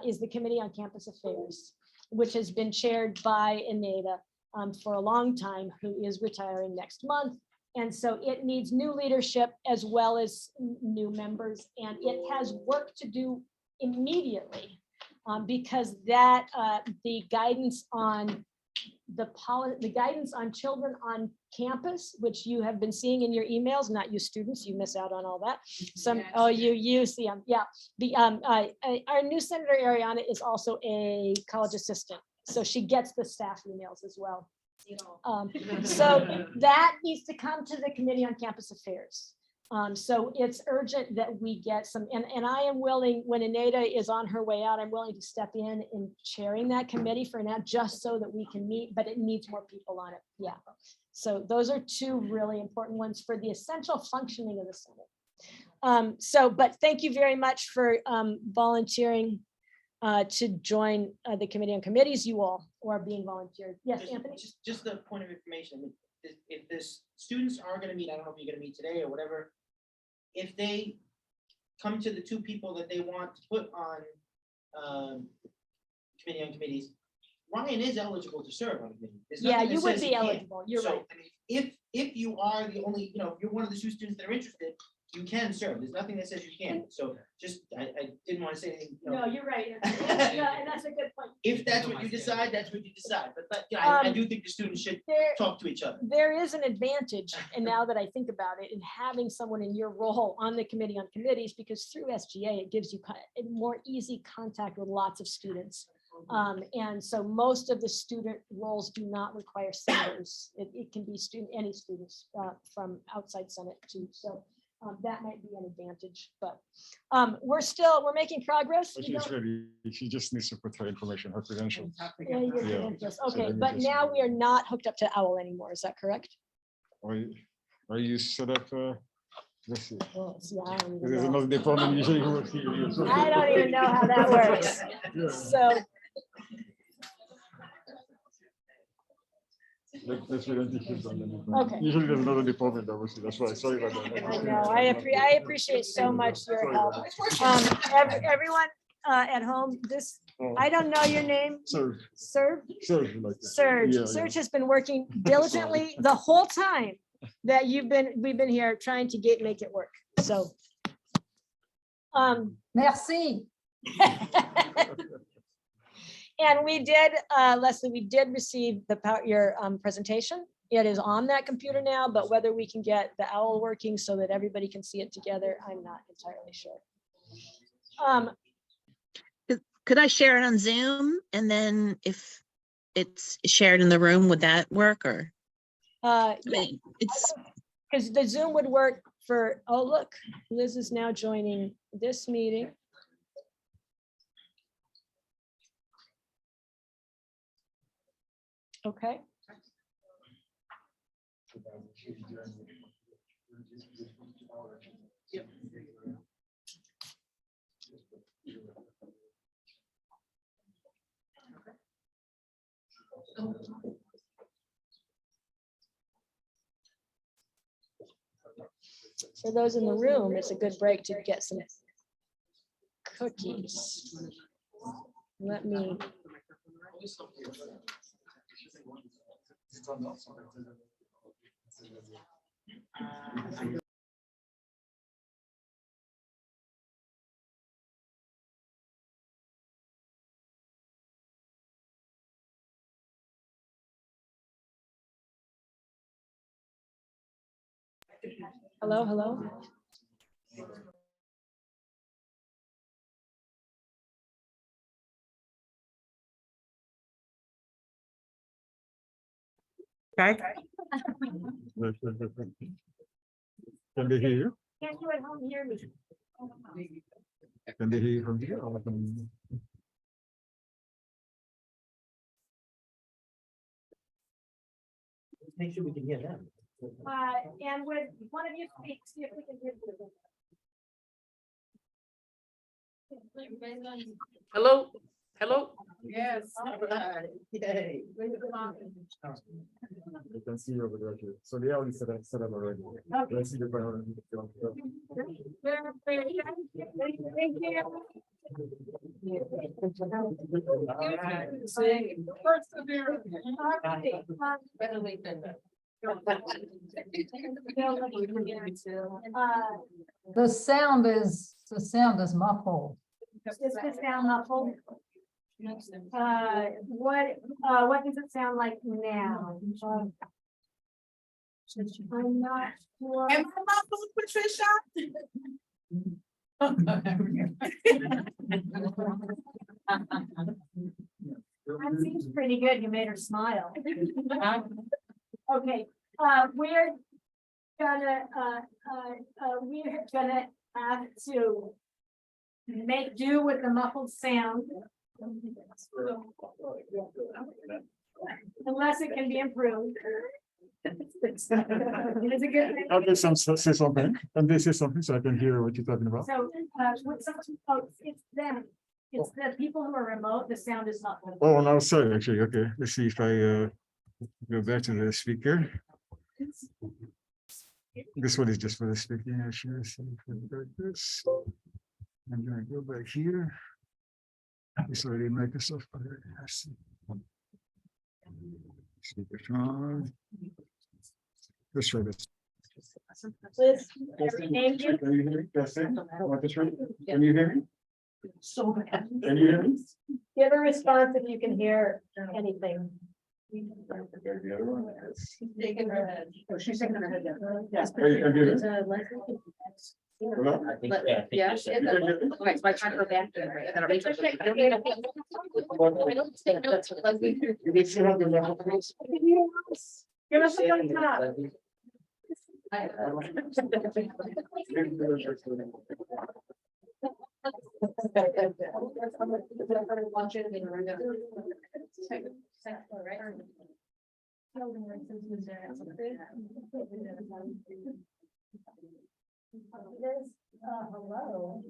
is the Committee on Campus Affairs, which has been chaired by Aneda for a long time, who is retiring next month. And so it needs new leadership as well as new members. And it has work to do immediately because that the guidance on the guidance on children on campus, which you have been seeing in your emails, not you students, you miss out on all that. Some, Yes. oh, you see them, yeah. The our new Senator Ariana is also a college assistant, so she gets the staff emails as well. So that needs to come to the Committee on Campus Affairs. So it's urgent that we get some, and I am willing, when Aneda is on her way out, I'm willing to step in chairing that committee for now, just so that we can meet, but it needs more people on it. Yeah. So those are two really important ones for the essential functioning of the Senate. But thank you very much for volunteering to join the Committee on Committees, you all, who are being volunteered. Yes, Anthony? Just the point of information. I mean, if the students are going to meet, I don't know if you're going to meet today or whatever, if they come to the two people that they want to put on Committee on Committees, Ryan is eligible to serve on a committee. There's Yeah, nothing that you would says be he can't. eligible. You're So, right. I mean, if you are the only, if you're one of the two students that are interested, you can serve. There's nothing that says you can't. So just, I didn't want to say anything. No, you're right. Anthony. No, and that's a good point. If that's what you decide, that's what you decide. But I do think the students should talk to each other. There is an advantage, and now that I think about it, in having someone in your role on the Committee on Committees, because through SGA, it gives you more easy contact with lots of students. And so most of the student roles do not require senators. It can be any students from outside Senate too. So that might be an advantage, but we're making progress. But she's ready. She just needs to put her information, her credentials. Yeah, your Yeah. credentials. So Okay, let me but just- now we are not hooked up to OWL anymore. Is that correct? Are you set up? Let's see. Well, see, I don't even There's know. another department usually who works here. I don't even know how that works. Yeah. So, Let's wait until she's done. Okay. Usually there's another department that works here. That's why. Sorry about that. I know, I appreciate so much your help. Everyone at home, I don't know your name. Serge. Serge? Serge, like that. Serge. Yeah, Serge has been working diligently the whole time that we've been here trying to make it work. So. Merci. And we did, Leslie, we did receive your presentation. It is on that computer now, but whether we can get the OWL working so that everybody can see it together, I'm not entirely sure. Could I share it on Zoom? And then if it's shared in the room, would that work or? I mean, it's, Because the Zoom would work for, oh, look, Liz is now joining this meeting. Okay. For those in the room, it's a good break to get some cookies. Let me, hello. Can they hear you? Can't you at home hear me? Can they hear you from here? Or from- Make sure we can hear them. And would one of you speak, see if we can hear you. Hello, hello. Yes. Yay. They can see you over there. Too. So they already set up already. Let's see the panel. The sound is muffled. Does this sound muffled? What does it sound like now? I'm not sure. Am I muffled, Patricia? That seems pretty good. You made her smile. Okay, we're gonna have to make do with the muffled sound. Unless it can be improved. It is a good thing. I'll just say something, and they say something so I can hear what you're talking about. So, it's them, it's the people who are remote, the sound is not. Oh, on our side, actually. Okay, let's see if I go back to the speaker. This one is just for the speaking, actually. So if I go like this, I'm gonna go back here. It's already Microsoft. I see. Speakerphone. Let's try this. Liz, every name you, Can you hear me? Testing. Want to try? Can you hear me? So bad. Can you hear me? give a response if you can hear anything. Okay, the other one is- Shaking her head. Oh, she's shaking her head. Yes. Hey, you can hear me? Hello? I think, yeah. You can hear me? Okay, so I try to go back to her. And You can see how the level is? Give us a thumbs up. Hello.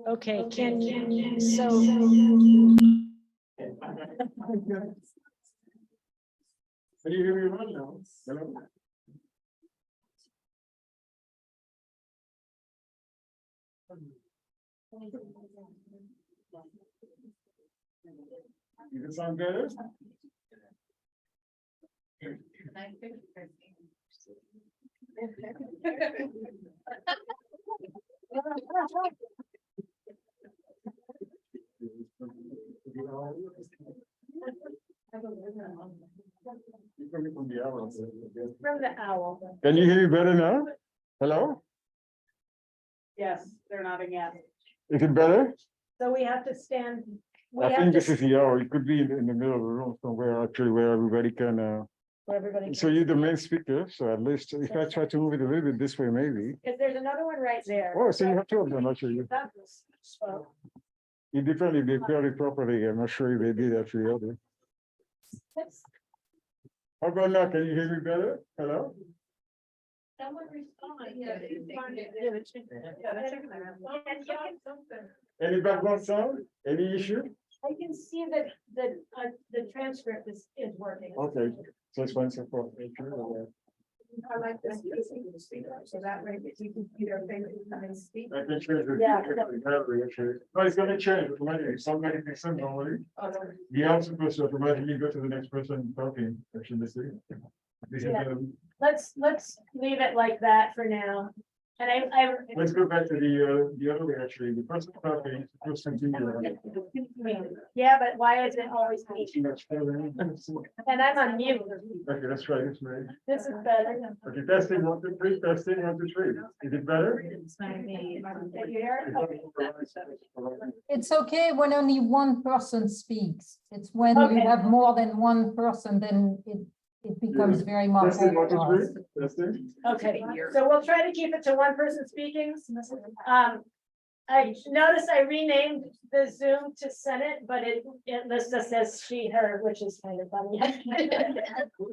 Okay, can you, so. Can you hear me right now? Hello? Does it sound good? From the owl. From the owl. Can you hear me better now? Hello? Yes, they're nodding yes. Is it better? So we have to stand. We I have think to, this is the hour. It could be in the middle of the room somewhere, actually, where everybody can, where everybody. so you're the main speaker, so at least if I try to move it a little bit this way, maybe. Because there's another one right there. Oh, so you have two of them, actually. That was- so, It depends if they cleared it properly. I'm not sure if they did actually. Okay. that's- How about now? Can you hear me better? Hello? Someone respond. Yeah, they responded. Yeah, that's- And you can- Any background sound? Any issue? I can see that the transcript is working. Okay. So it's one, so four. I like this, so that way you can see their faces and speak. I can change it. Yeah. No, it's gonna change, automatically. Somebody thinks I'm normally. The answer person automatically go to the next person talking, actually, this is. This is, Yeah. Let's leave it like that for now. And I. Let's go back to the other way, actually, the person talking, the person continuing. Yeah, but why is it always me? Too much further. And I'm on mute. Okay, let's try this way. This is better. Okay, testing, 1, 2, 3, testing, 1, 2, 3. Is it better? It's okay when only one person speaks. It's when you Okay. have more than one person, then it becomes very much. Testing, 1, 2, 3, testing. Okay, so we'll try to keep it to one person speaking. I noticed I renamed the Zoom to Senate, but it lists us as she, her, which is kind of funny.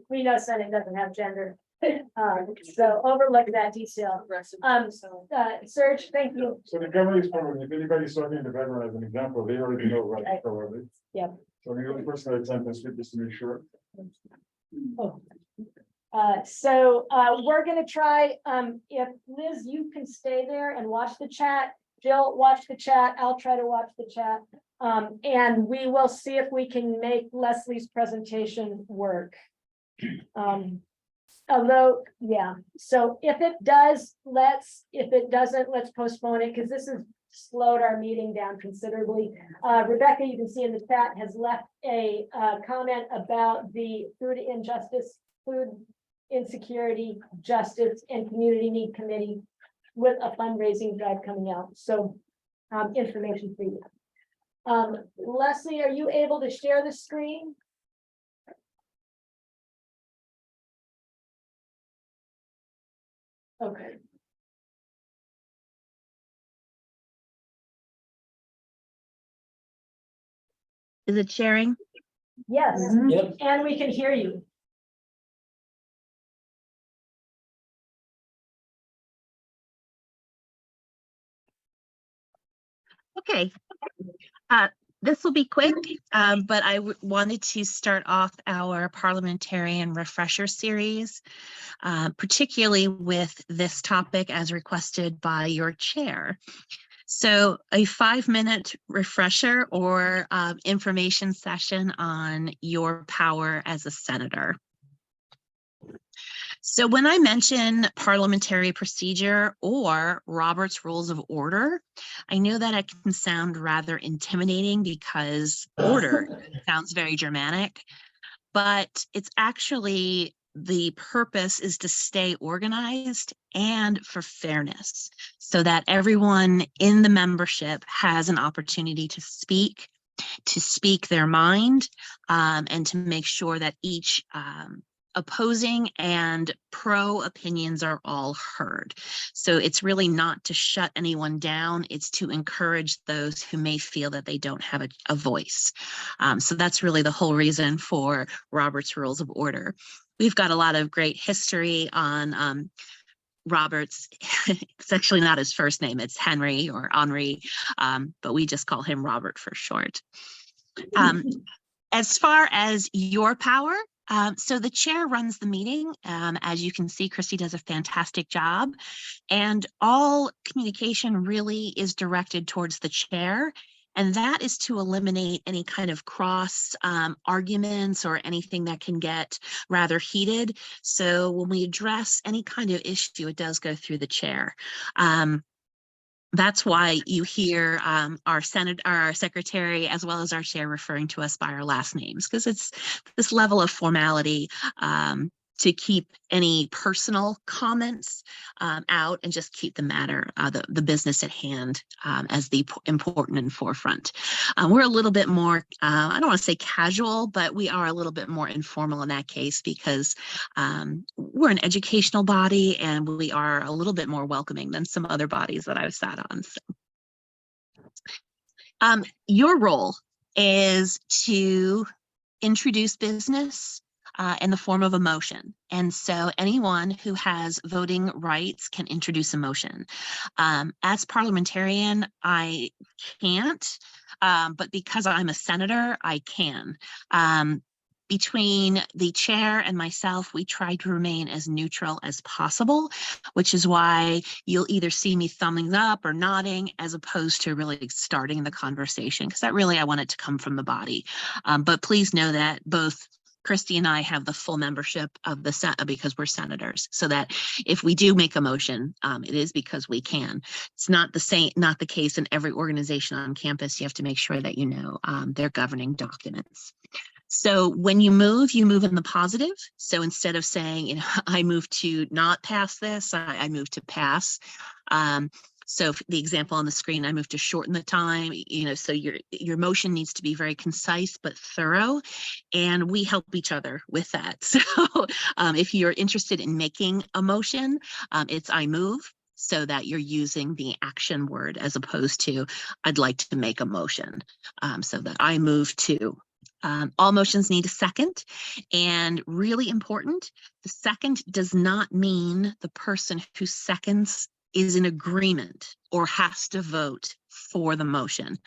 We know Senate doesn't have gender. So overlook that detail. Serge, thank you. So the camera is following. If anybody's talking in the background as an example, they already know, right? Right. Probably. Yep. So the only person that attempts to speak is to make sure. Oh. So we're gonna try, if Liz, you can stay there and watch the chat. Jill, watch the chat. I'll try to watch the chat. And we will see if we can make Leslie's presentation work. Although, yeah, so if it does, if it doesn't, let's postpone it, because this has slowed our meeting down considerably. Rebecca, you can see in the chat, has left a comment about the food injustice, food insecurity, justice, and community need committee with a fundraising drive coming out. So information for you. Leslie, are you able to share the screen? Okay. Is it sharing? Yes, Yep. and we can hear you. Okay. This will be quick, but I wanted to start off our parliamentarian refresher series, particularly with this topic as requested by your chair. So a 5-minute refresher or information session on your power as a senator. So when I mention parliamentary procedure or Robert's Rules of Order, I know that it can sound rather intimidating because order sounds very Germanic, but it's actually the purpose is to stay organized and for fairness so that everyone in the membership has an opportunity to speak their mind, and to make sure that each opposing and pro opinions are all heard. So it's really not to shut anyone down, it's to encourage those who may feel that they don't have a voice. So that's really the whole reason for Robert's Rules of Order. We've got a lot of great history on Robert's. It's actually not his first name, it's Henry or Henri, but we just call him Robert for short. As far as your power, so the chair runs the meeting. As you can see, Christy does a fantastic job, and all communication really is directed towards the chair. And that is to eliminate any kind of cross arguments or anything that can get rather heated. So when we address any kind of issue, it does go through the chair. That's why you hear our secretary, as well as our chair, referring to us by our last names, because it's this level of formality to keep any personal comments out and just keep the matter, the business at hand as the important and forefront. We're a little bit more, I don't want to say casual, but we are a little bit more informal in that case because we're an educational body and we are a little bit more welcoming than some other bodies that I've sat on. So. Your role is to introduce business in the form of a motion. And so anyone who has voting rights can introduce a motion. As parliamentarian, I can't, but because I'm a senator, I can. Between the chair and myself, we try to remain as neutral as possible, which is why you'll either see me thumbing up or nodding as opposed to really starting the conversation, because that really, I want it to come from the body. But please know that both Christy and I have the full membership of the Senate because we're senators, so that if we do make a motion, it is because we can. It's not the case in every organization on campus. You have to make sure that you know their governing documents. So when you move in the positive. So instead of saying, you know, I move to not pass this, I move to pass. So the example on the screen, I move to shorten the time, you know, so your motion needs to be very concise but thorough, and we help each other with that. So if you're interested in making a motion, it's I move, so that you're using the action word as opposed to I'd like to make a motion. So that I move to. All motions need a second, and really important, the second does not mean the person who seconds is in agreement or has to vote for the motion.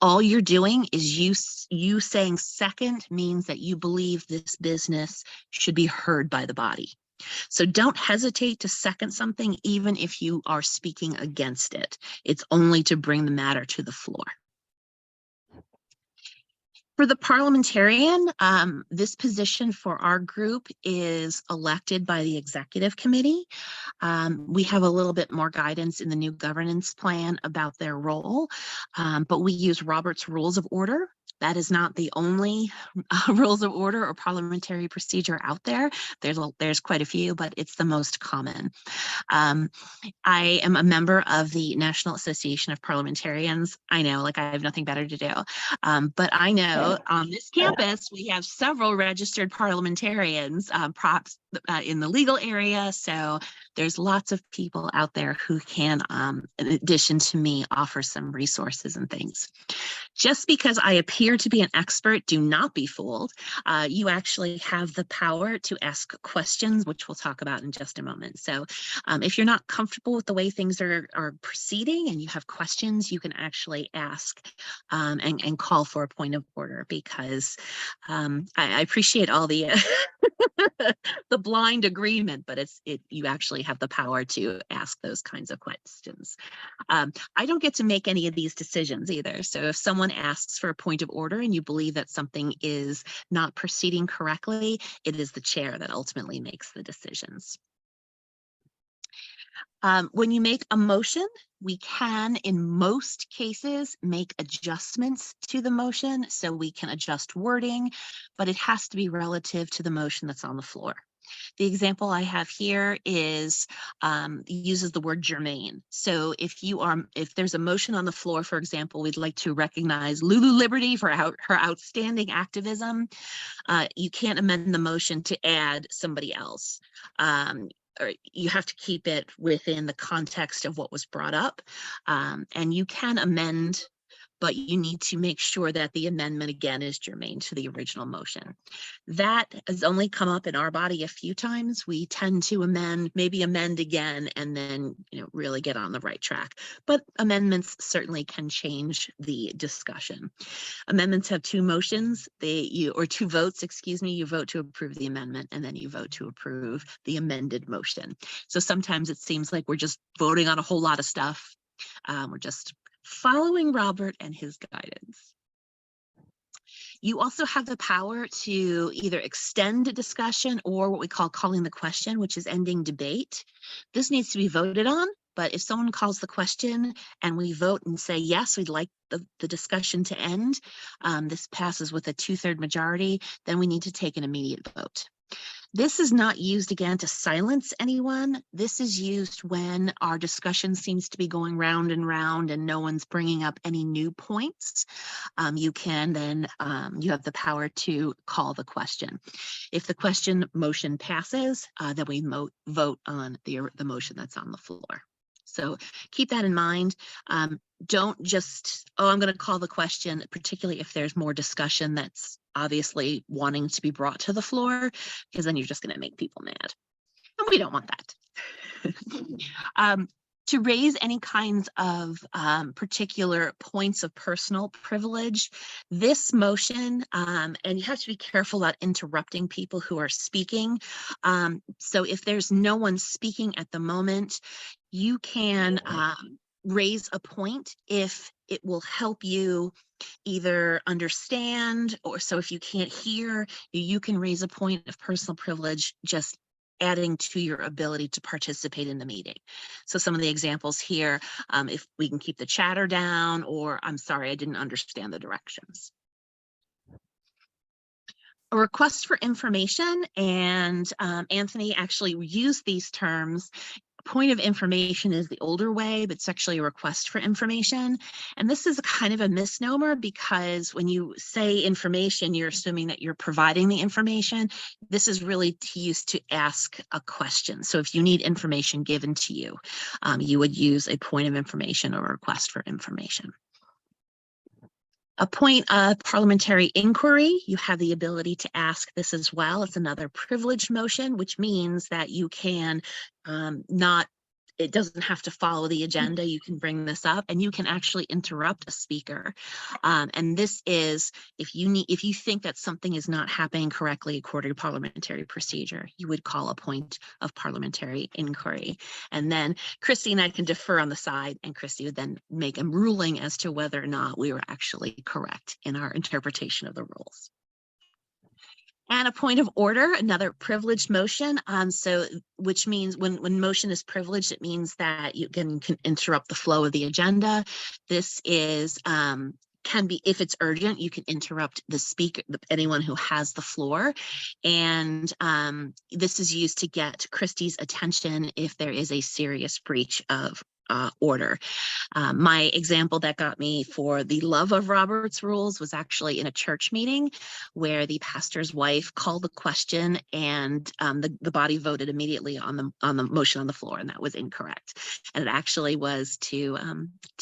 All you're doing is you saying second means that you believe this business should be heard by the body. So don't hesitate to second something, even if you are speaking against it. It's only to bring the matter to the floor. For the parliamentarian, this position for our group is elected by the executive committee. We have a little bit more guidance in the new governance plan about their role, but we use Robert's Rules of Order. That is not the only rules of order or parliamentary procedure out there. There's quite a few, but it's the most common. I am a member of the National Association of Parliamentarians. I know, like, I have nothing better to do. But I know on this campus, we have several registered parliamentarians, props in the legal area. So there's lots of people out there who can, in addition to me, offer some resources and things. Just because I appear to be an expert, do not be fooled. You actually have the power to ask questions, which we'll talk about in just a moment. So if you're not comfortable with the way things are proceeding and you have questions, you can actually ask and call for a point of order, because I appreciate all the the blind agreement, but you actually have the power to ask those kinds of questions. I don't get to make any of these decisions either. So if someone asks for a point of order and you believe that something is not proceeding correctly, it is the chair that ultimately makes the decisions. When you make a motion, we can, in most cases, make adjustments to the motion, so we can adjust wording, but it has to be relative to the motion that's on the floor. The example I have here is uses the word germane. So if there's a motion on the floor, for example, we'd like to recognize Lulu Liberty for her outstanding activism. You can't amend the motion to add somebody else. Or you have to keep it within the context of what was brought up. And you can amend, but you need to make sure that the amendment again is germane to the original motion. That has only come up in our body a few times. We tend to maybe amend again, and then really get on the right track. But amendments certainly can change the discussion. Amendments have two motions, or two votes, excuse me. You vote to approve the amendment, and then you vote to approve the amended motion. So sometimes it seems like we're just voting on a whole lot of stuff. We're just following Robert and his guidance. You also have the power to either extend a discussion or what we call calling the question, which is ending debate. This needs to be voted on, but if someone calls the question and we vote and say, yes, we'd like the discussion to end, this passes with a 2/3 majority, then we need to take an immediate vote. This is not used again to silence anyone. This is used when our discussion seems to be going round and round and no one's bringing up any new points. You can then, you have the power to call the question. If the question motion passes, then we vote on the motion that's on the floor. So keep that in mind. Don't just, I'm going to call the question, particularly if there's more discussion that's obviously wanting to be brought to the floor, because then you're just going to make people mad. And we don't want that. To raise any kinds of particular points of personal privilege, this motion, and you have to be careful about interrupting people who are speaking. So if there's no one speaking at the moment, you can raise a point if it will help you either understand, or so if you can't hear, you can raise a point of personal privilege, just adding to your ability to participate in the meeting. So some of the examples here, if we can keep the chatter down, or I'm sorry, I didn't understand the directions. A request for information, and Anthony actually used these terms. Point of information is the older way, but it's actually a request for information. And this is kind of a misnomer, because when you say information, you're assuming that you're providing the information. This is really used to ask a question. So if you need information given to you, you would use a point of information or a request for information. A point of parliamentary inquiry, you have the ability to ask this as well. It's another privileged motion, which means that you can it doesn't have to follow the agenda. You can bring this up and you can actually interrupt a speaker. And this is if you think that something is not happening correctly according to parliamentary procedure, you would call a point of parliamentary inquiry. And then Christy and I can defer on the side, and Christy would then make a ruling as to whether or not we were actually correct in our interpretation of the rules. And a point of order, another privileged motion. Which means when motion is privileged, it means that you can interrupt the flow of the agenda. This is can be, if it's urgent, you can interrupt the speaker, anyone who has the floor. And this is used to get Christie's attention if there is a serious breach of order. My example that got me for the love of Robert's rules was actually in a church meeting where the pastor's wife called the question, and the body voted immediately on the motion on the floor, and that was incorrect. And it actually was to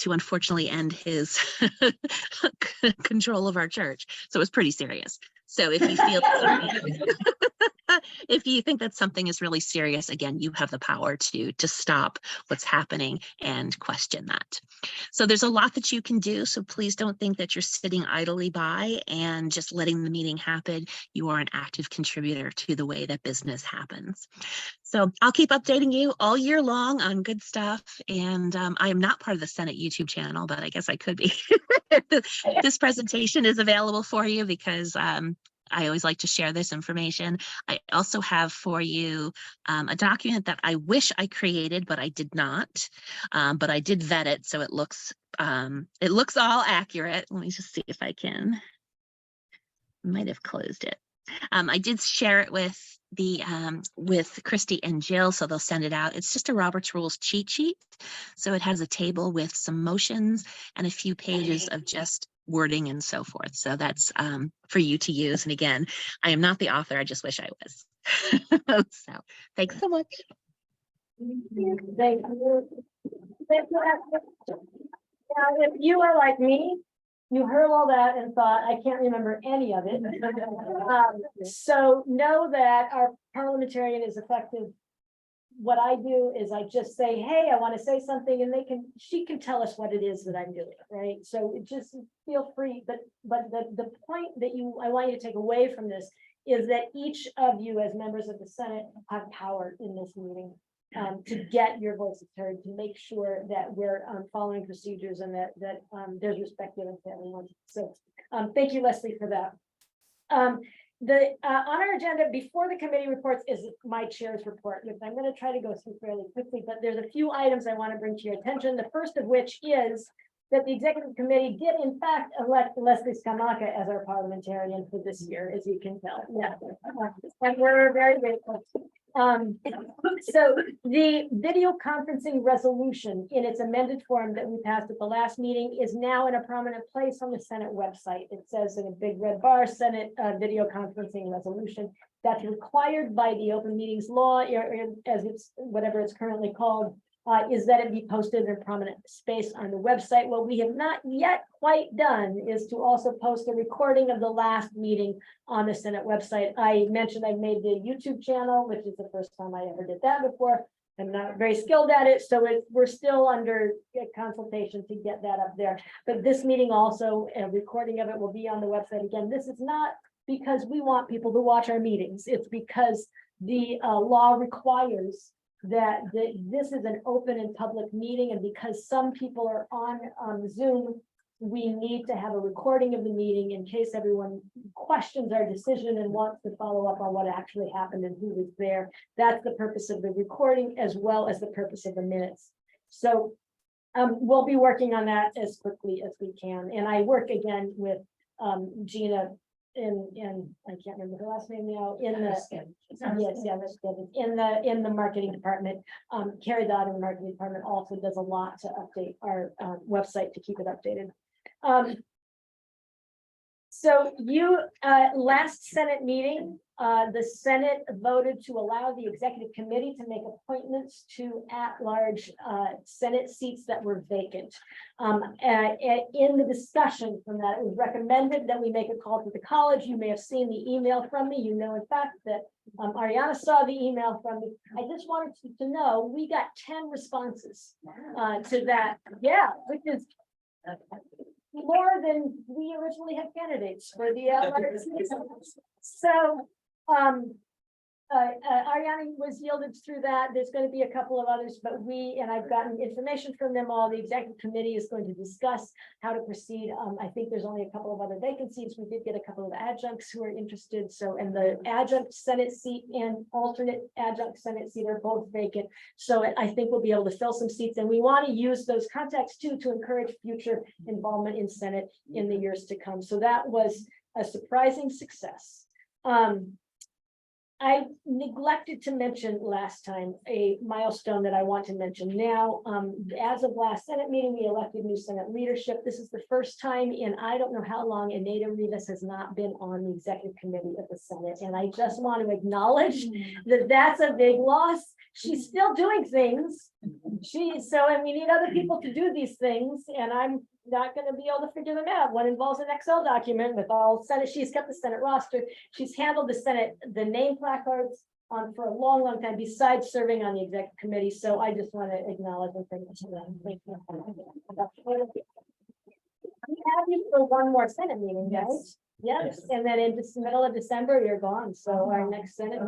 unfortunately end his control of our church. So it was pretty serious. So if you feel if you think that something is really serious, again, you have the power to stop what's happening and question that. So there's a lot that you can do. So please don't think that you're sitting idly by and just letting the meeting happen. You are an active contributor to the way that business happens. So I'll keep updating you all year long on good stuff. And I am not part of the Senate YouTube channel, but I guess I could be. This presentation is available for you because I always like to share this information. I also have for you a document that I wish I created, but I did not. But I did vet it, so it looks all accurate. Let me just see if I can. Might have closed it. I did share it with with Christy and Jill, so they'll send it out. It's just a Robert's Rules cheat sheet. So it has a table with some motions and a few pages of just wording and so forth. So that's for you to use. And again, I am not the author. I just wish I was. So thanks so much. Thank you. Now, if you are like me, you heard all that and thought, I can't remember any of it. So know that our parliamentarian is effective. What I do is I just say, hey, I want to say something, and she can tell us what it is that I'm doing, right? So just feel free, but the point that I want you to take away from this is that each of you as members of the Senate have power in this meeting. To get your voices heard, to make sure that we're following procedures and that there's respect given to everyone. So thank you, Leslie, for that. On our agenda before the committee reports is my chair's report, which I'm going to try to go through fairly quickly, but there's a few items I want to bring to your attention. The first of which is that the executive committee did in fact elect Leslie Skamaka as our parliamentarian for this year, as you can tell. Yeah, and we're very grateful. So the video conferencing resolution in its amended form that we passed at the last meeting is now in a prominent place on the Senate website. It says in a big red bar, Senate video conferencing resolution. That's required by the open meetings law, as it's whatever it's currently called, is that it be posted in a prominent space on the website. What we have not yet quite done is to also post a recording of the last meeting on the Senate website. I mentioned I made the YouTube channel, which is the first time I ever did that before. I'm not very skilled at it, so we're still under consultation to get that up there. But this meeting also, a recording of it will be on the website again. This is not because we want people to watch our meetings. It's because the law requires that this is an open and public meeting, and because some people are on Zoom, we need to have a recording of the meeting in case everyone questions our decision and wants to follow up on what actually happened and who was there. That's the purpose of the recording as well as the purpose of the minutes. So we'll be working on that as quickly as we can. And I work again with Gina in I can't remember her last name now, in the in the marketing department. Carrie Dodd in the marketing department also does a lot to update our website to keep it updated. So you last Senate meeting, the Senate voted to allow the executive committee to make appointments to at-large Senate seats that were vacant. In the discussion from that, it was recommended that we make a call to the college. You may have seen the email from me. You know, in fact, that Ariana saw the email from me. I just wanted you to know we got 10 responses to that. Yeah, which is more than we originally had candidates for the so Ariana was yielded through that. There's going to be a couple of others, but I've gotten information from them all. The executive committee is going to discuss how to proceed. I think there's only a couple of other vacancies. We did get a couple of adjuncts who are interested. So, and the adjunct Senate seat and alternate adjunct Senate seat are both vacant. So I think we'll be able to fill some seats, and we want to use those contacts too to encourage future involvement in Senate in the years to come. So that was a surprising success. I neglected to mention last time a milestone that I want to mention now. As of last Senate meeting, we elected new Senate leadership. This is the first time in I don't know how long Anita Rivas has not been on the executive committee of the Senate. And I just want to acknowledge that that's a big loss. She's still doing things. And we need other people to do these things. And I'm not going to be able to figure them out. One involves an Excel document with all Senate. She's kept the Senate roster. She's handled the Senate, the name placards for a long, long time, besides serving on the executive committee. So I just want to acknowledge and thank you. Thank you. We have you for one more Senate meeting, guys. Yes, and then in the middle of December, you're gone. So our next Senate.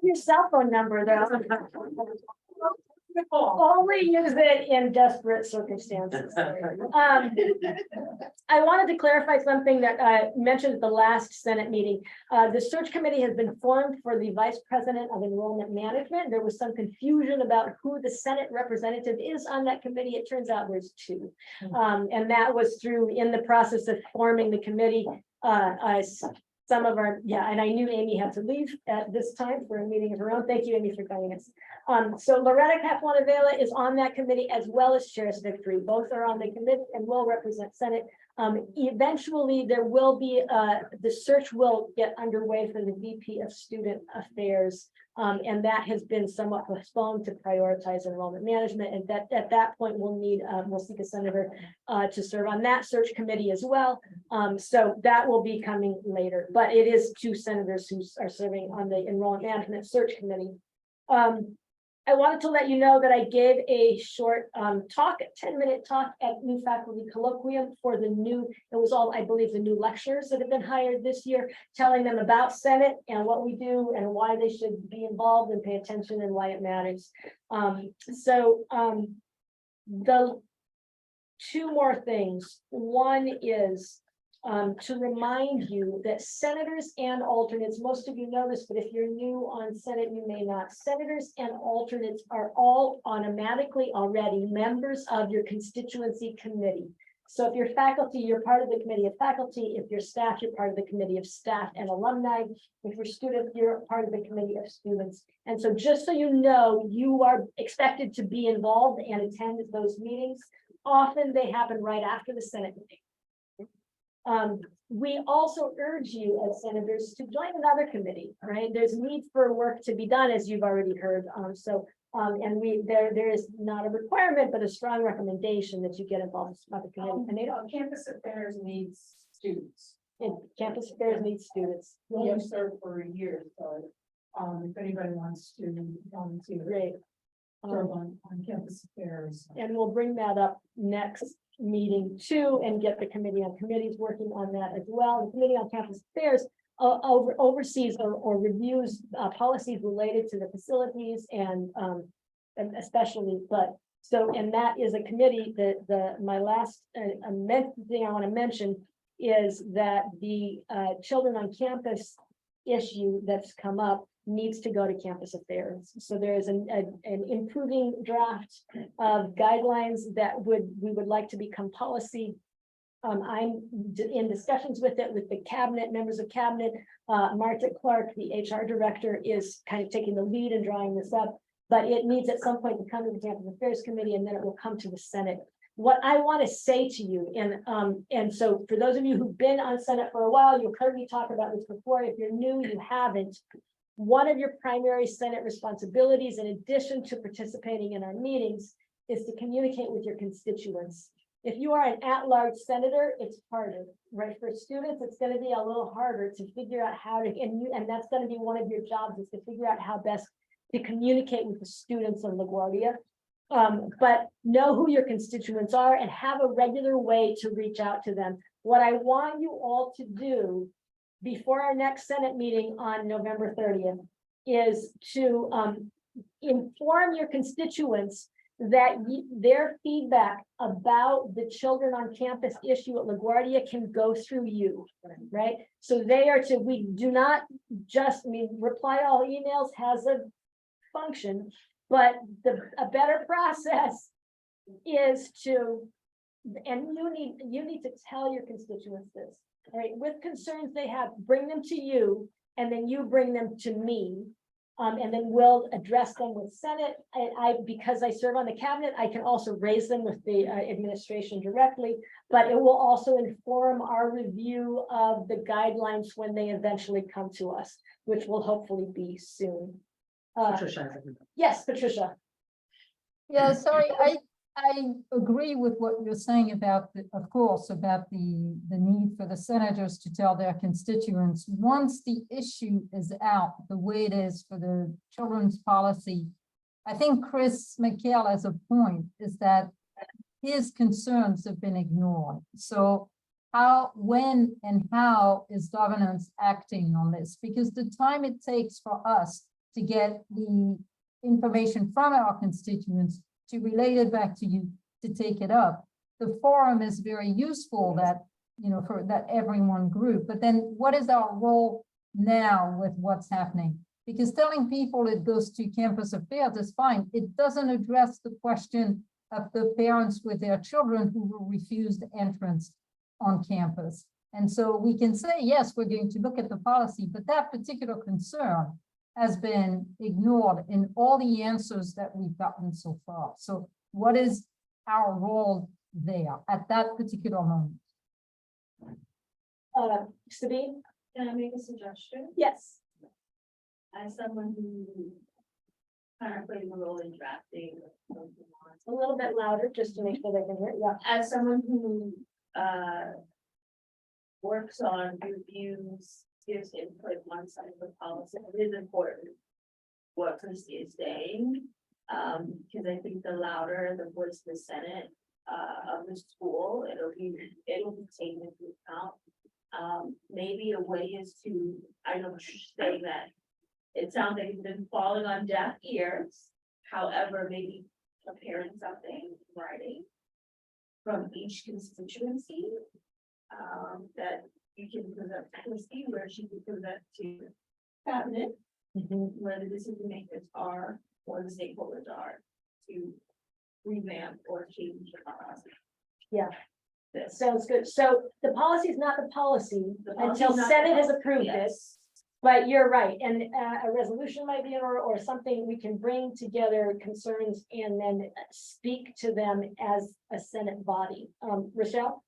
Your cell phone number though. Only use it in desperate circumstances. I wanted to clarify something that I mentioned at the last Senate meeting. The search committee has been formed for the vice president of enrollment management. There was some confusion about who the Senate representative is on that committee. It turns out there's two. And that was in the process of forming the committee. Some of our, and I knew Amy had to leave at this time for a meeting of her own. Thank you, Amy, for joining us. So Loretta Capuano-Vela is on that committee as well as Chair Victory. Both are on the committee and will represent Senate. Eventually, there will be the search will get underway for the VP of Student Affairs, and that has been somewhat postponed to prioritize enrollment management. And that at that point, we'll seek a senator to serve on that search committee as well. So that will be coming later, but it is two senators who are serving on the enrollment management search committee. I wanted to let you know that I gave a short talk, a 10-minute talk at New Faculty Colloquium for it was all, I believe, the new lecturers that have been hired this year, telling them about Senate and what we do and why they should be involved and pay attention and why it matters. The two more things. One is to remind you that senators and alternates, most of you know this, but if you're new on Senate, you may not. Senators and alternates are all automatically already members of your constituency committee. So if you're faculty, you're part of the committee of faculty. If you're staff, you're part of the committee of staff and alumni. If you're student, you're part of the committee of students. And so just so you know, you are expected to be involved and attend those meetings. Often they happen right after the Senate meeting. We also urge you as senators to join another committee, right? There's need for work to be done, as you've already heard. And there is not a requirement, but a strong recommendation that you get involved with the committee. Campus affairs needs students. And campus affairs needs students. Well, you served for a year, so, if anybody wants to volunteer, Great. serve on campus affairs. And we'll bring that up next meeting too, and get the committee on committees working on that as well. The Committee on Campus Affairs oversees or reviews policies related to the facilities and especially, but so, and that is a committee that my last thing I want to mention is that the children on campus issue that's come up needs to go to campus affairs. So there is an improving draft of guidelines that we would like to become policy. I'm in discussions with it with the cabinet, members of cabinet. Marta Clark, the HR director, is kind of taking the lead in drawing this up, but it needs at some point to come to the Campus Affairs Committee, and then it will come to the Senate. What I want to say to you, and so for those of you who've been on Senate for a while, you've heard me talk about this before. If you're new, you haven't. One of your primary Senate responsibilities, in addition to participating in our meetings, is to communicate with your constituents. If you are an at-large senator, it's harder, right? For students, it's going to be a little harder to figure out how to, and that's going to be one of your jobs, is to figure out how best to communicate with the students of LaGuardia. But know who your constituents are and have a regular way to reach out to them. What I want you all to do before our next Senate meeting on November 30th is to inform your constituents that their feedback about the children on campus issue at LaGuardia can go through you, right? So they are to, we do not just, reply all emails has a function, but a better process is to, and you need to tell your constituents this, right? With concerns they have, bring them to you, and then you bring them to me. And then we'll address them with Senate. Because I serve on the cabinet, I can also raise them with the administration directly, but it will also inform our review of the guidelines when they eventually come to us, which will hopefully be soon. Yes, Patricia. Yeah, sorry, I agree with what you're saying about, of course, about the need for the senators to tell their constituents. Once the issue is out, the way it is for the children's policy, I think Chris McHale has a point, is that his concerns have been ignored. So how, when, and how is governance acting on this? Because the time it takes for us to get the information from our constituents to relate it back to you, to take it up. The forum is very useful that, for that everyone group, but then what is our role now with what's happening? Because telling people it goes to campus affairs is fine. It doesn't address the question of the parents with their children who were refused entrance on campus. And so we can say, yes, we're going to look at the policy, but that particular concern has been ignored in all the answers that we've gotten so far. So what is our role there at that particular moment? Sabine? Can I make a suggestion? Yes. As someone who kind of played a role in drafting. A little bit louder, just to make sure they can hear. Yeah. As someone who works on reviews, gives input on some of the policy, it is important what Christie is saying. Because I think the louder the voice of the Senate of the school, it'll be taken into account. Maybe a way is to, I know say that it sounds like it's been falling on deaf ears. However, maybe preparing something in writing from each constituency that you can present to Christie, where she can present to cabinet, where the decision makers are, or the stakeholders are, to revamp or change the policy. Yeah. Sounds good. So the policy is not the policy The policy until is not Senate the has policy, approved yes. this. But you're right, and a resolution might be in order, or something we can bring together concerns and then speak to them as a Senate body. Rochelle?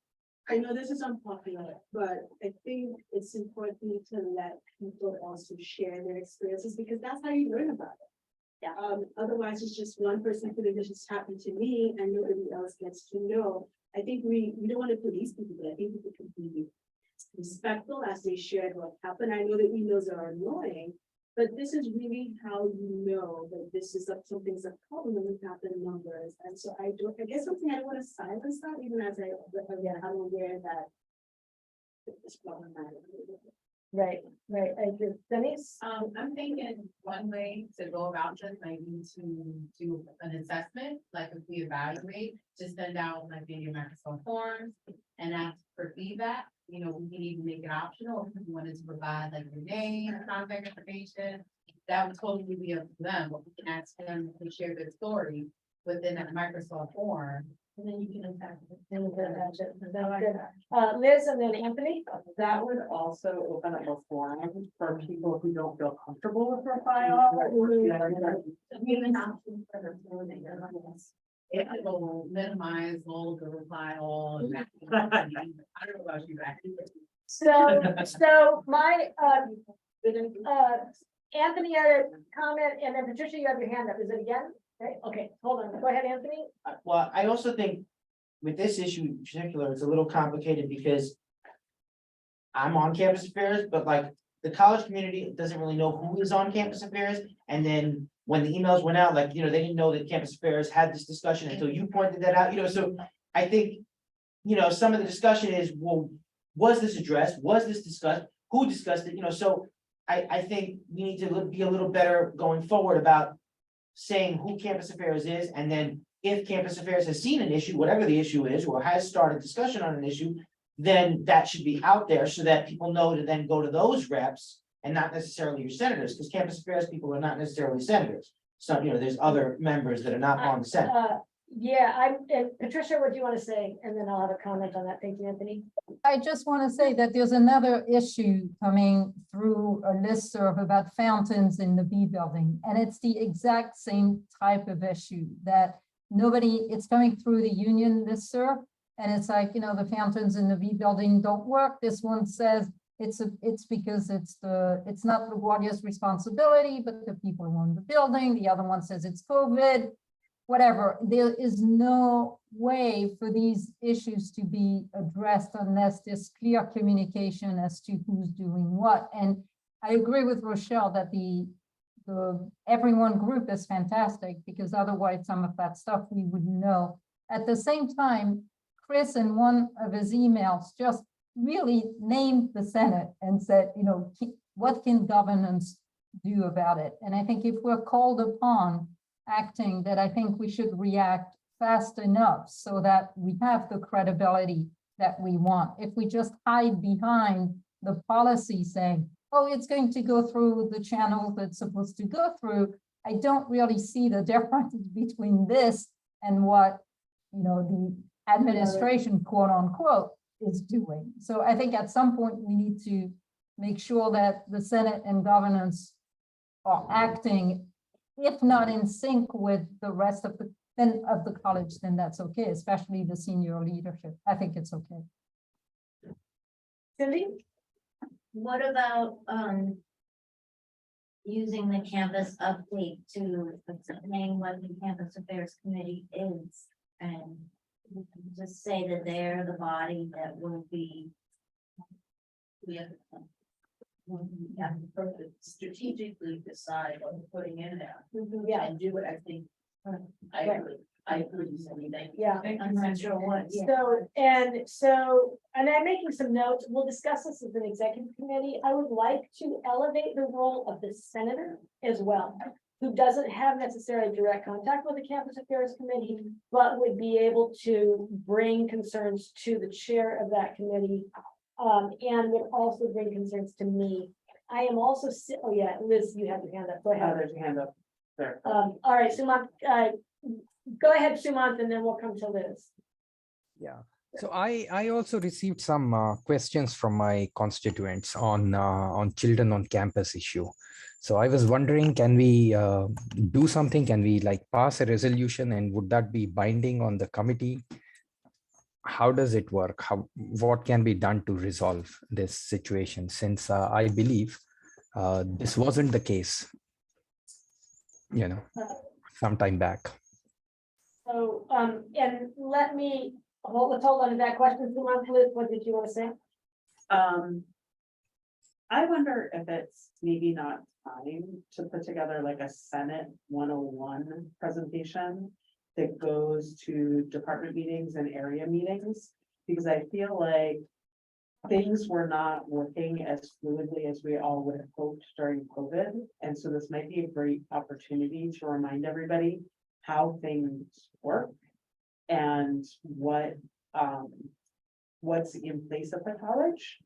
I know this is unpopular, but I think it's important to let people also share their experiences, because that's how you learn about it. Yeah. Otherwise, it's just one person put it, this just happened to me and nobody else gets to know. I think we don't want to police people, but I think people can be respectful as they shared what happened. I know the emails are annoying, but this is really how you know that this is something's a problem when we have the numbers. And so I guess something I don't want to silence that, even as I'm aware that it's problematic. Right, I agree. Denise? I'm thinking one way to go about this might be to do an assessment, like if we evaluate, just send out like maybe Microsoft forms and ask for feedback. You know, we can even make it optional if we wanted to provide like your name, contact information. That would totally be up to them, but we can ask them to share their story within that Microsoft form. And then you can impact it. Liz and then Anthony? That would also open up a forum for people who don't feel comfortable with their file. It will minimize all the reply all. And that. I don't know about you, back. So my, Anthony had a comment, and then Patricia, you have your hand up. Is it again? Okay, hold on. Go ahead, Anthony. Well, I also think with this issue in particular, it's a little complicated because I'm on campus affairs, but like the college community doesn't really know who is on campus affairs. And then when the emails went out, like, they didn't know that campus affairs had this discussion until you pointed that out, so I think, some of the discussion is, well, was this addressed? Was this discussed? Who discussed it? So I think we need to be a little better going forward about saying who campus affairs is, and then if campus affairs has seen an issue, whatever the issue is, or has started discussion on an issue, then that should be out there so that people know to then go to those reps and not necessarily your senators, because campus affairs people are not necessarily senators. So, there's other members that are not on the Senate. And Patricia, what do you want to say? And then I'll have a comment on that. Thank you, Anthony. I just want to say that there's another issue coming through a listserv about fountains in the B building. And it's the exact same type of issue that it's coming through the union listserv. And it's like, the fountains in the B building don't work. This one says it's because it's not LaGuardia's responsibility, but the people who own the building. The other one says it's COVID. Whatever, there is no way for these issues to be addressed unless there's clear communication as to who's doing what. And I agree with Rochelle that the everyone group is fantastic, because otherwise some of that stuff we wouldn't know. At the same time, Chris in one of his emails just really named the Senate and said, what can governance do about it? And I think if we're called upon acting, that I think we should react fast enough so that we have the credibility that we want. If we just hide behind the policy saying, oh, it's going to go through the channel that's supposed to go through, I don't really see the difference between this and what, the administration, quote unquote, is doing. So I think at some point we need to make sure that the Senate and governance are acting, if not in sync with the rest of the college, then that's okay, especially the senior leadership. I think it's okay. Cindy? What about, using the campus update to explain what the campus affairs committee is? And just say that they're the body that will be. Strategically decide what we're putting in there. Yeah. And do it, I think. I agree, Cindy, thank you. Yeah. I'm not sure what. And I'm making some notes. We'll discuss this as an executive committee. I would like to elevate the role of the senator as well, who doesn't have necessarily direct contact with the campus affairs committee, but would be able to bring concerns to the chair of that committee, and would also bring concerns to me. I am also, oh yeah, Liz, you have your hand up. Go ahead. There's your hand up there. All right, Sumant, go ahead, Sumant, and then we'll come to Liz. Yeah, so I also received some questions from my constituents on children on campus issue. So I was wondering, can we do something? Can we pass a resolution, and would that be binding on the committee? How does it work? What can be done to resolve this situation? Since I believe this wasn't the case, some time back. So, and let's hold on to that question. Liz, what did you want to say? I wonder if it's maybe not time to put together like a Senate 101 presentation that goes to department meetings and area meetings, because I feel like things were not working as fluidly as we all would have hoped during COVID. And so this might be a great opportunity to remind everybody how things work and what's in place at the college.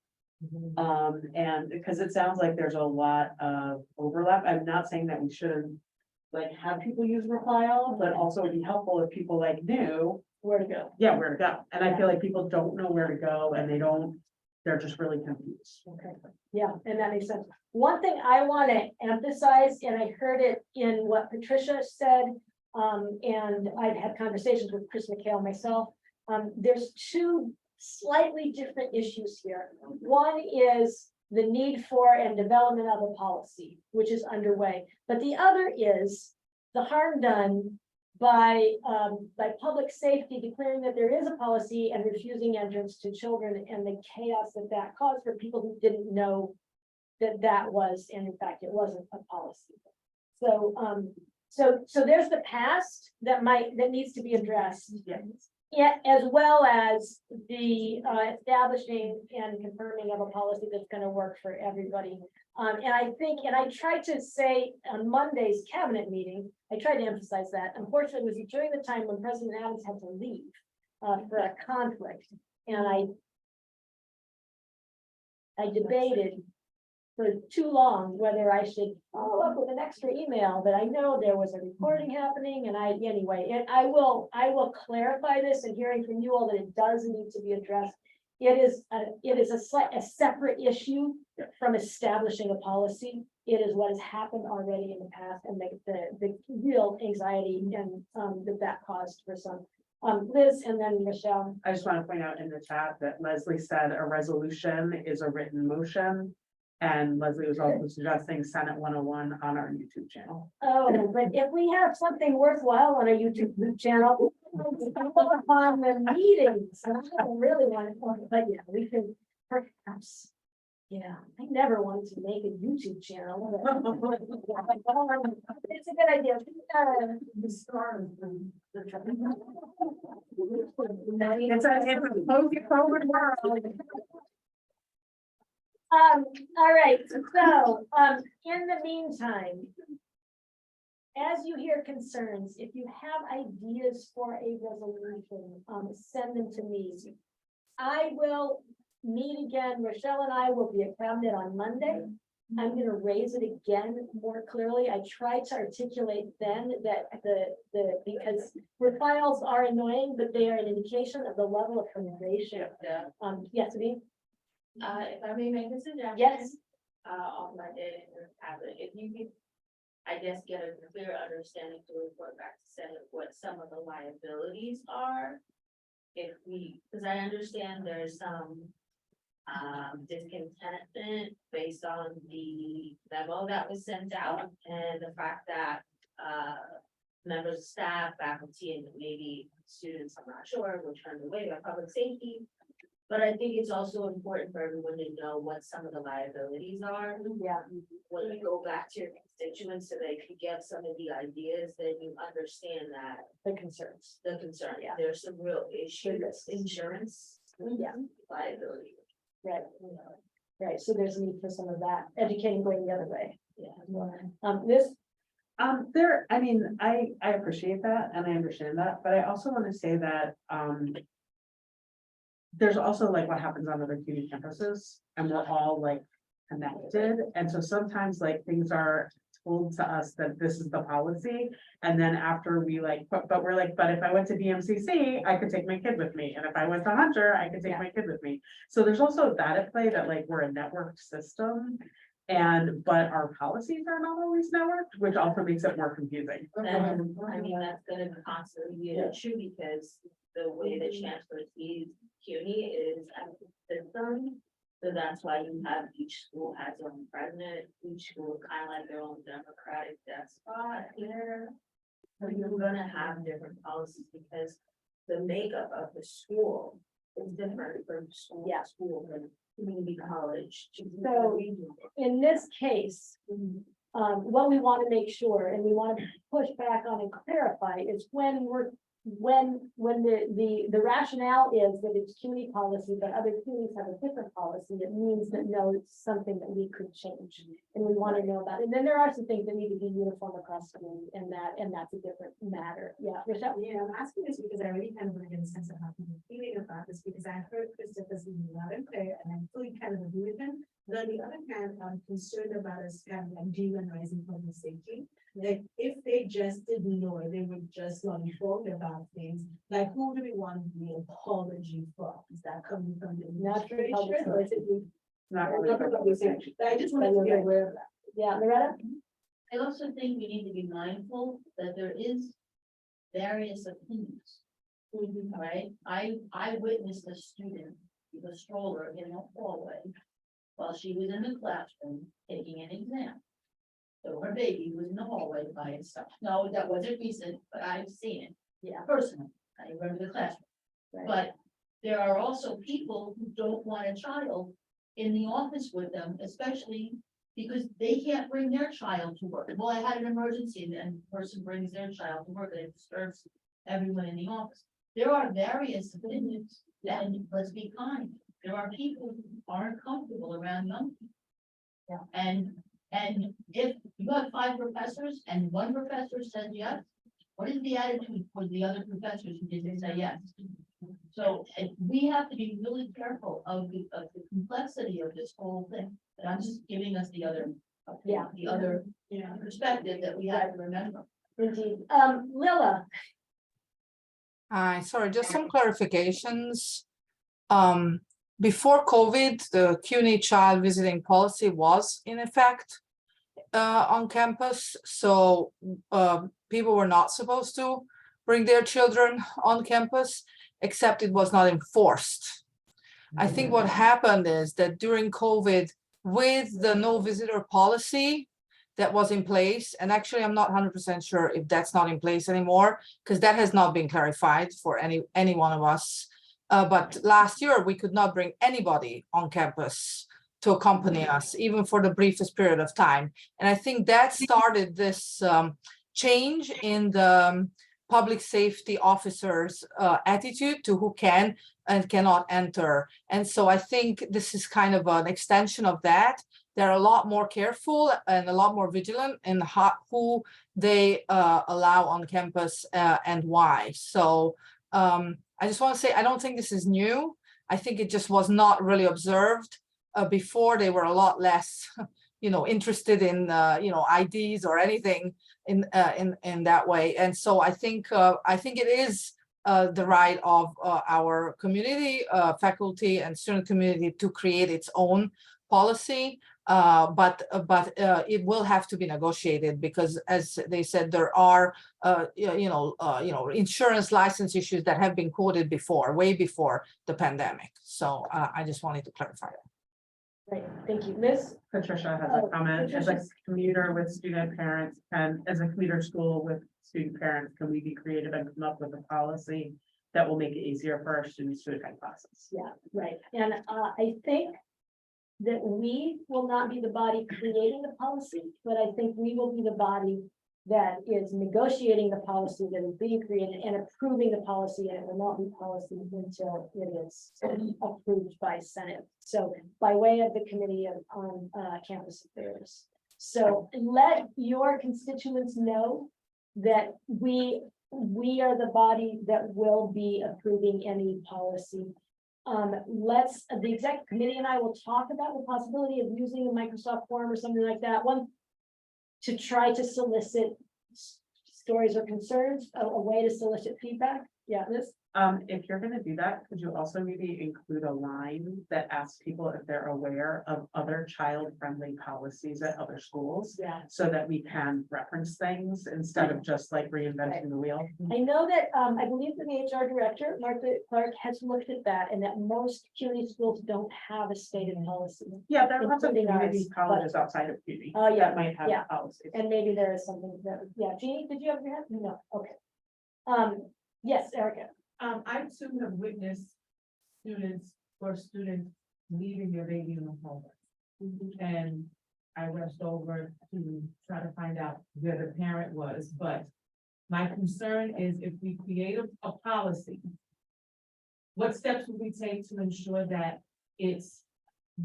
And because it sounds like there's a lot of overlap. I'm not saying that we shouldn't like have people use reply all, but also it'd be helpful if people like knew Where to go? yeah, where to go. And I feel like people don't know where to go and they're just really confused. Okay, yeah, and that makes sense. One thing I want to emphasize, and I heard it in what Patricia said, and I've had conversations with Chris McHale myself. There's two slightly different issues here. One is the need for and development of a policy, which is underway. But the other is the harm done by public safety declaring that there is a policy and refusing entrance to children and the chaos that that caused for people who didn't know that that was, and in fact, it wasn't a policy. So, so there's the past that needs to be addressed. Yes. Yeah, as well as the establishing and confirming of a policy that's going to work for everybody. And I think, and I tried to say on Monday's cabinet meeting, I tried to emphasize that. Unfortunately, it was during the time when President Adams had to leave for a conflict. And I debated for too long whether I should follow up with an extra email, but I know there was a recording happening and anyway, I will clarify this and hearing from you all that it does need to be addressed. It is a separate issue from establishing a policy. It is what has happened already in the past and the real anxiety and that caused for some. Liz and then Michelle. I just want to point out in the chat that Leslie said a resolution is a written motion. And Leslie was also suggesting Senate 101 on our YouTube channel. Oh, but if we have something worthwhile on our YouTube channel, on the meetings, and I don't really want to, but yeah, we can perhaps. Yeah, I never wanted to make a YouTube channel. It's a good idea. It's a post-COVID world. All right, so, in the meantime, as you hear concerns, if you have ideas for a resolution, send them to me. I will meet again, Rochelle and I will be at cabinet on Monday. I'm gonna raise it again more clearly. I tried to articulate then that because refiles are annoying, but they are an indication of the level of frustration. Yes, Amin? If I may make a suggestion. Yes. On my day in your tablet, if you could, I guess, get a clear understanding to report back to Senate what some of the liabilities are. If because I understand there's some discontentment based on the memo that was sent out and the fact that members of staff, faculty, and maybe students, I'm not sure, were turned away by public safety. But I think it's also important for everyone to know what some of the liabilities are. Yeah. When you go back to your constituents so they can get some of the ideas, then you understand that The concerns. the concern, Yeah. there's some real issues, risks. insurance, Yeah, liability. right. Right, so there's a need for some of that, educating going the other way. Yeah. This, I mean, I appreciate that and I understand that, but I also want to say that, there's also like what happens on other community campuses and we're all like connected. And so sometimes like things are told to us that this is the policy. And then after we like, but we're like, but if I went to DMCC, I could take my kid with me. And if I went to Hunter, I could take my kid with me. So there's also that at play that like we're a networked system. But our policies are not always networked, which also makes it more confusing. And I mean, that's gonna constantly be an issue because the way the chancellor sees CUNY is as a system. So that's why you have each school has their own president, each school kind of like their own democratic despot here. So you're gonna have different policies because the makeup of the school It's different from school, Yeah. school and community college. So- In this case, what we want to make sure, and we want to push back on and clarify, is when the rationale is that it's CUNY policy, but other CUNYs have a different policy, it means that no, it's something that we could change. And we want to know about it. And then there are some things that need to be uniform across the community, and that's a different matter. Yeah, Rochelle? Yeah, I'm asking this because I already kind of get a sense of how people are feeling about this, because I heard Christopher's loud and clear, and I fully kind of agree with him. But on the other hand, I'm concerned about us kind of like demonizing public safety. Like, if they just didn't know, they were just not informed about things, like, who do we want the apology from? Is that coming from the Not from public administration, or is it the- Not or really from public safety? I just wanted to be aware of that. Yeah, Loretta? I also think we need to be mindful that there is various opinions. All right, I witnessed a student with a stroller in a hallway while she was in the classroom taking an exam. So her baby was in the hallway by itself. No, that wasn't recent, but I've seen it. Yeah. Personally, I remember the classroom. Right. But there are also people who don't want a child in the office with them, especially because they can't bring their child to work. Well, I had an emergency and the person brings their child to work and it disturbs everyone in the office. There are various opinions, and let's be kind. There are people who aren't comfortable around young people. Yeah. And if you have 5 professors and one professor says yes, what is the attitude for the other professors who didn't say yes? So we have to be really careful of the complexity of this whole thing. And I'm just giving us the other, Yeah. the other perspective that we have to remember. Indeed. Lilla? Hi, sorry, just some clarifications. Before COVID, the CUNY child visiting policy was in effect on campus. So people were not supposed to bring their children on campus, except it was not enforced. I think what happened is that during COVID, with the no visitor policy that was in place, and actually I'm not 100% sure if that's not in place anymore, because that has not been clarified for any one of us. But last year, we could not bring anybody on campus to accompany us, even for the briefest period of time. And I think that started this change in the public safety officers' attitude to who can and cannot enter. And so I think this is kind of an extension of that. They're a lot more careful and a lot more vigilant in who they allow on campus and why. So I just want to say, I don't think this is new. I think it just was not really observed. Before, they were a lot less, interested in, IDs or anything in that way. And so I think it is the right of our community, faculty and student community to create its own policy. But it will have to be negotiated because, as they said, there are insurance license issues that have been quoted before, way before the pandemic. So I just wanted to clarify that. Great, thank you. Liz? Patricia has a comment. As a Patricia. commuter with student parents and as a commuter school with student parents, can we be creative and come up with a policy that will make it easier for our students to attend classes? Yeah, right. And I think that we will not be the body creating the policy, but I think we will be the body that is negotiating the policy that is being created and approving the policy, and it will not be policy until it is approved by Senate. So by way of the Committee on Campus Affairs. So let your constituents know that we are the body that will be approving any policy. The executive committee and I will talk about the possibility of using a Microsoft form or something like that one to try to solicit stories or concerns, a way to solicit feedback. Yeah, this. If you're gonna do that, could you also maybe include a line that asks people if they're aware of other child-friendly policies at other schools? Yeah. So that we can reference things instead of just like reinventing the wheel. I know that, I believe that the HR director, Martha Clark, has looked at that and that most CUNY schools don't have a stated policy. Yeah, there are lots of Including community ours, colleges outside of CUNY. Oh, yeah, That might have yeah. policies. And maybe there is something that, yeah, Jeannie, did you have your hand? No, okay. Yes, Erica. I too have witnessed students leaving their baby in the home. And I rushed over to try to find out where the parent was, but my concern is if we create a policy, what steps will we take to ensure that it's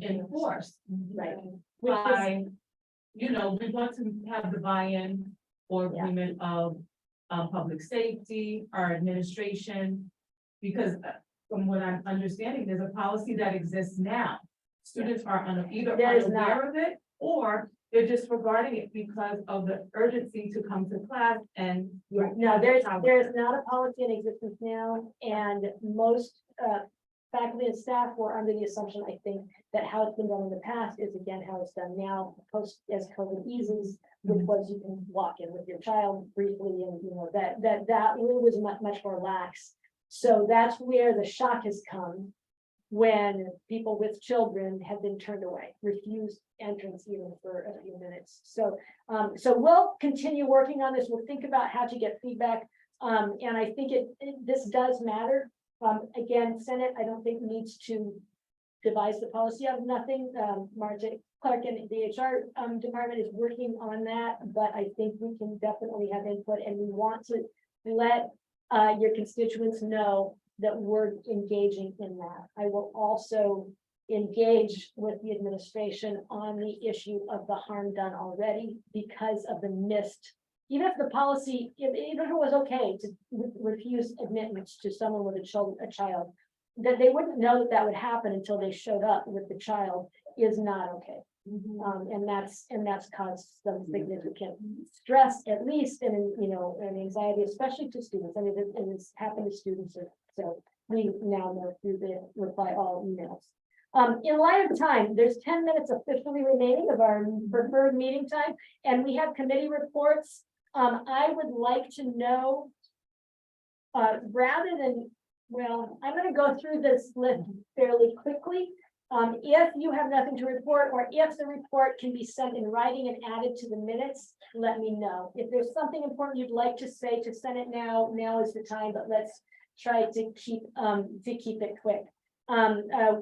enforced? Right. By, we want to have the buy-in or agreement of public safety, our administration. Because from what I'm understanding, there's a policy that exists now. Students are either There is not. unaware of it, or they're disregarding it because of the urgency to come to class and. No, there's not a policy in existence now, and most faculty and staff were under the assumption, I think, that how it's been done in the past is again how it's done now, post as COVID eases, which was you can walk in with your child briefly, and that really was much more lax. So that's where the shock has come when people with children have been turned away, refused entrance even for a few minutes. So we'll continue working on this. We'll think about how to get feedback. And I think this does matter. Again, Senate, I don't think needs to devise the policy of nothing. Marta Clark and the HR department is working on that, but I think we can definitely have input, and we want to let your constituents know that we're engaging in that. I will also engage with the administration on the issue of the harm done already because of the missed, even if the policy, even if it was okay to refuse admittance to someone with a child, that they wouldn't know that would happen until they showed up with the child is not okay. And that's caused some significant stress, at least, and and anxiety, especially to students. I mean, it has happened to students, so we now know through the reply all emails. In light of time, there's 10 minutes officially remaining of our preferred meeting time, and we have committee reports. I would like to know, rather than, well, I'm going to go through this list fairly quickly. If you have nothing to report, or if the report can be sent in writing and added to the minutes, let me know. If there's something important you'd like to say to Senate now is the time, but let's try to keep it quick.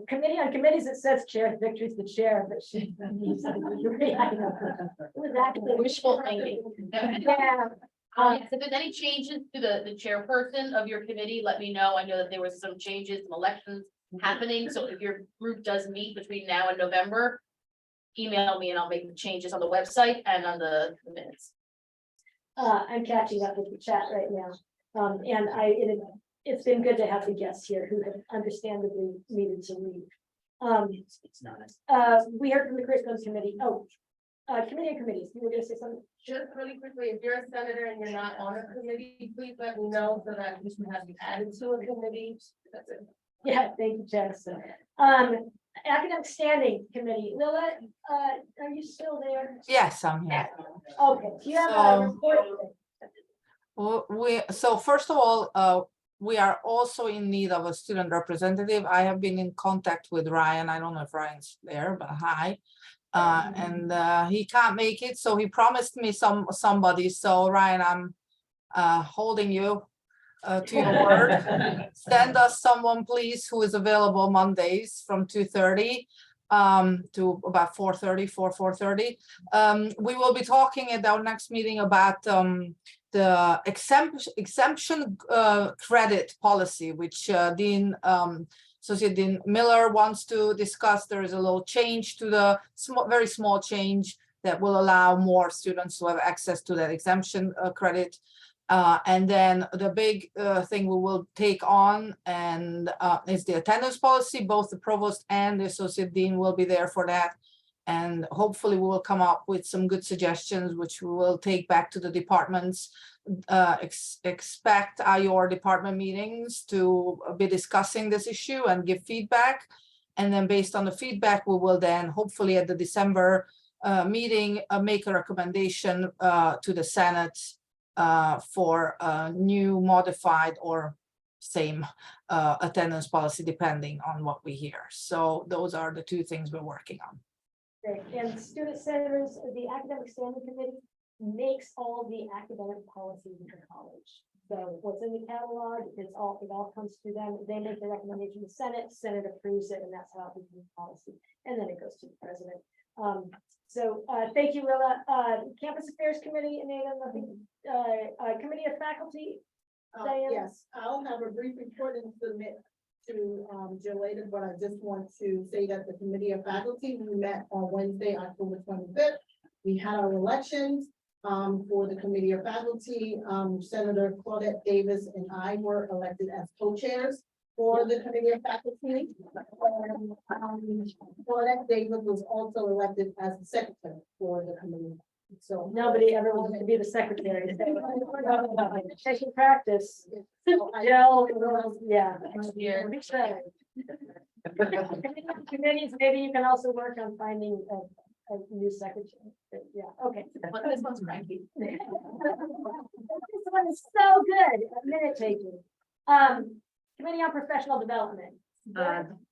Committee on committees, it says Chair Victory's the chair, but she it was actually Wishful thinking. Yeah. Yes, if there's any changes to the chairperson of your committee, let me know. I know that there was some changes, some elections happening, so if your group does meet between now and November, email me and I'll make the changes on the website and on the minutes. I'm catching up with the chat right now. And it's been good to have the guests here who have understandably needed to leave. We heard from the curriculum committee. Committee and committees. You were gonna say something? Just really quickly, if you're a senator and you're not on a committee, please let me know so that this can have you added to a committee. That's it. Yeah, thank you, Jess. Academic Standing Committee. Lila, are you still there? Yes, I'm here. Okay, do you have a So- report? So first of all, we are also in need of a student representative. I have been in contact with Ryan. I don't know if Ryan's there, but hi. And he can't make it, so he promised me somebody. So Ryan, I'm holding you to your word. Send us someone, please, who is available Mondays from 2:30 to about 4:30. We will be talking at our next meeting about the exemption credit policy, which Associate Dean Miller wants to discuss. There is a little change to the very small change that will allow more students to have access to that exemption credit. And then the big thing we will take on is the attendance policy. Both the provost and the associate dean will be there for that. And hopefully we will come up with some good suggestions, which we will take back to the departments. Expect your department meetings to be discussing this issue and give feedback. And then based on the feedback, we will then hopefully at the December meeting make a recommendation to the Senate for a new modified or same attendance policy, depending on what we hear. So those are the two things we're working on. Great. And student senators, the Academic Standing Committee makes all the academic policies in the college. So what's in the catalog, it all comes to them. They make the recommendation to Senate approves it, and that's how it becomes policy. And then it goes to the president. Thank you, Rilla. Campus Affairs Committee, Anita, nothing, Committee of Faculty. Diane? Yes, I'll have a brief report and submit to Jill later, but I just want to say that the Committee of Faculty, we met on Wednesday, October 25th. We had our elections for the Committee of Faculty. Senator Claudette Davis and I were elected as co-chairs for the Committee of Faculty. Claudette Davis was also elected as the secretary for the committee. So Nobody ever wanted to be the secretary. Taking practice. Jill, yeah. Committees, maybe you can also work on finding a new secretary. But yeah, okay. But this one's cranky. This one is so good, a minute taking. Committee on Professional Development.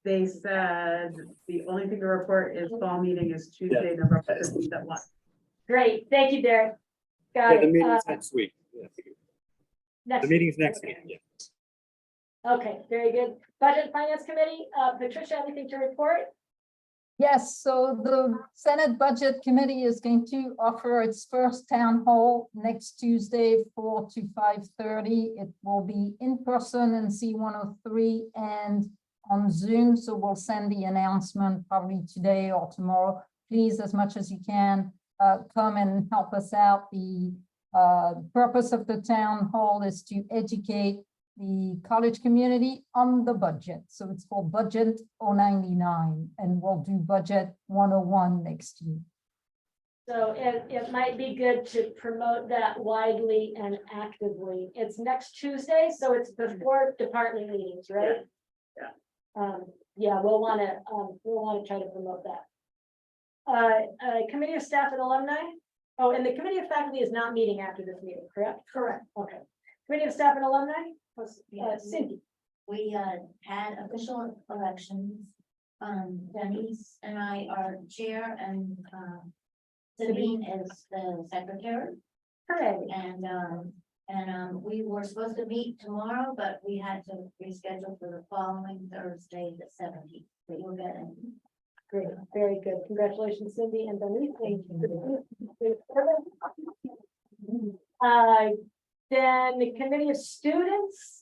They said the only thing to report is fall meeting is Tuesday, November 15th at 1. Great, thank you, Derek. Got Yeah, the it. meeting's next week. Yeah. Next The meeting's week. next Okay. week, yeah. Okay, very good. Budget and Finance Committee, Patricia, anything to report? Yes, so the Senate Budget Committee is going to offer its first town hall next Tuesday, 4 to 5:30. It will be in person in C103 and on Zoom, so we'll send the announcement probably today or tomorrow. Please, as much as you can, come and help us out. The purpose of the town hall is to educate the college community on the budget. So it's called Budget 099, and we'll do Budget 101 next year. So it might be good to promote that widely and actively. It's next Tuesday, so it's before department meetings, right? Yeah, we'll want to try to promote that. Committee of Staff and Alumni. Oh, and the Committee of Faculty is not meeting after this meeting, correct? Correct. Okay. Committee of Staff and Alumni, Cindy. We had official elections. Denise and I are chair and Sabine is the secretary. Hooray. And we were supposed to meet tomorrow, but we had to reschedule for the following Thursday, the 17th. But you'll get it. Great, very good. Congratulations, Cindy and Denise. Thank you. Then the Committee of Students.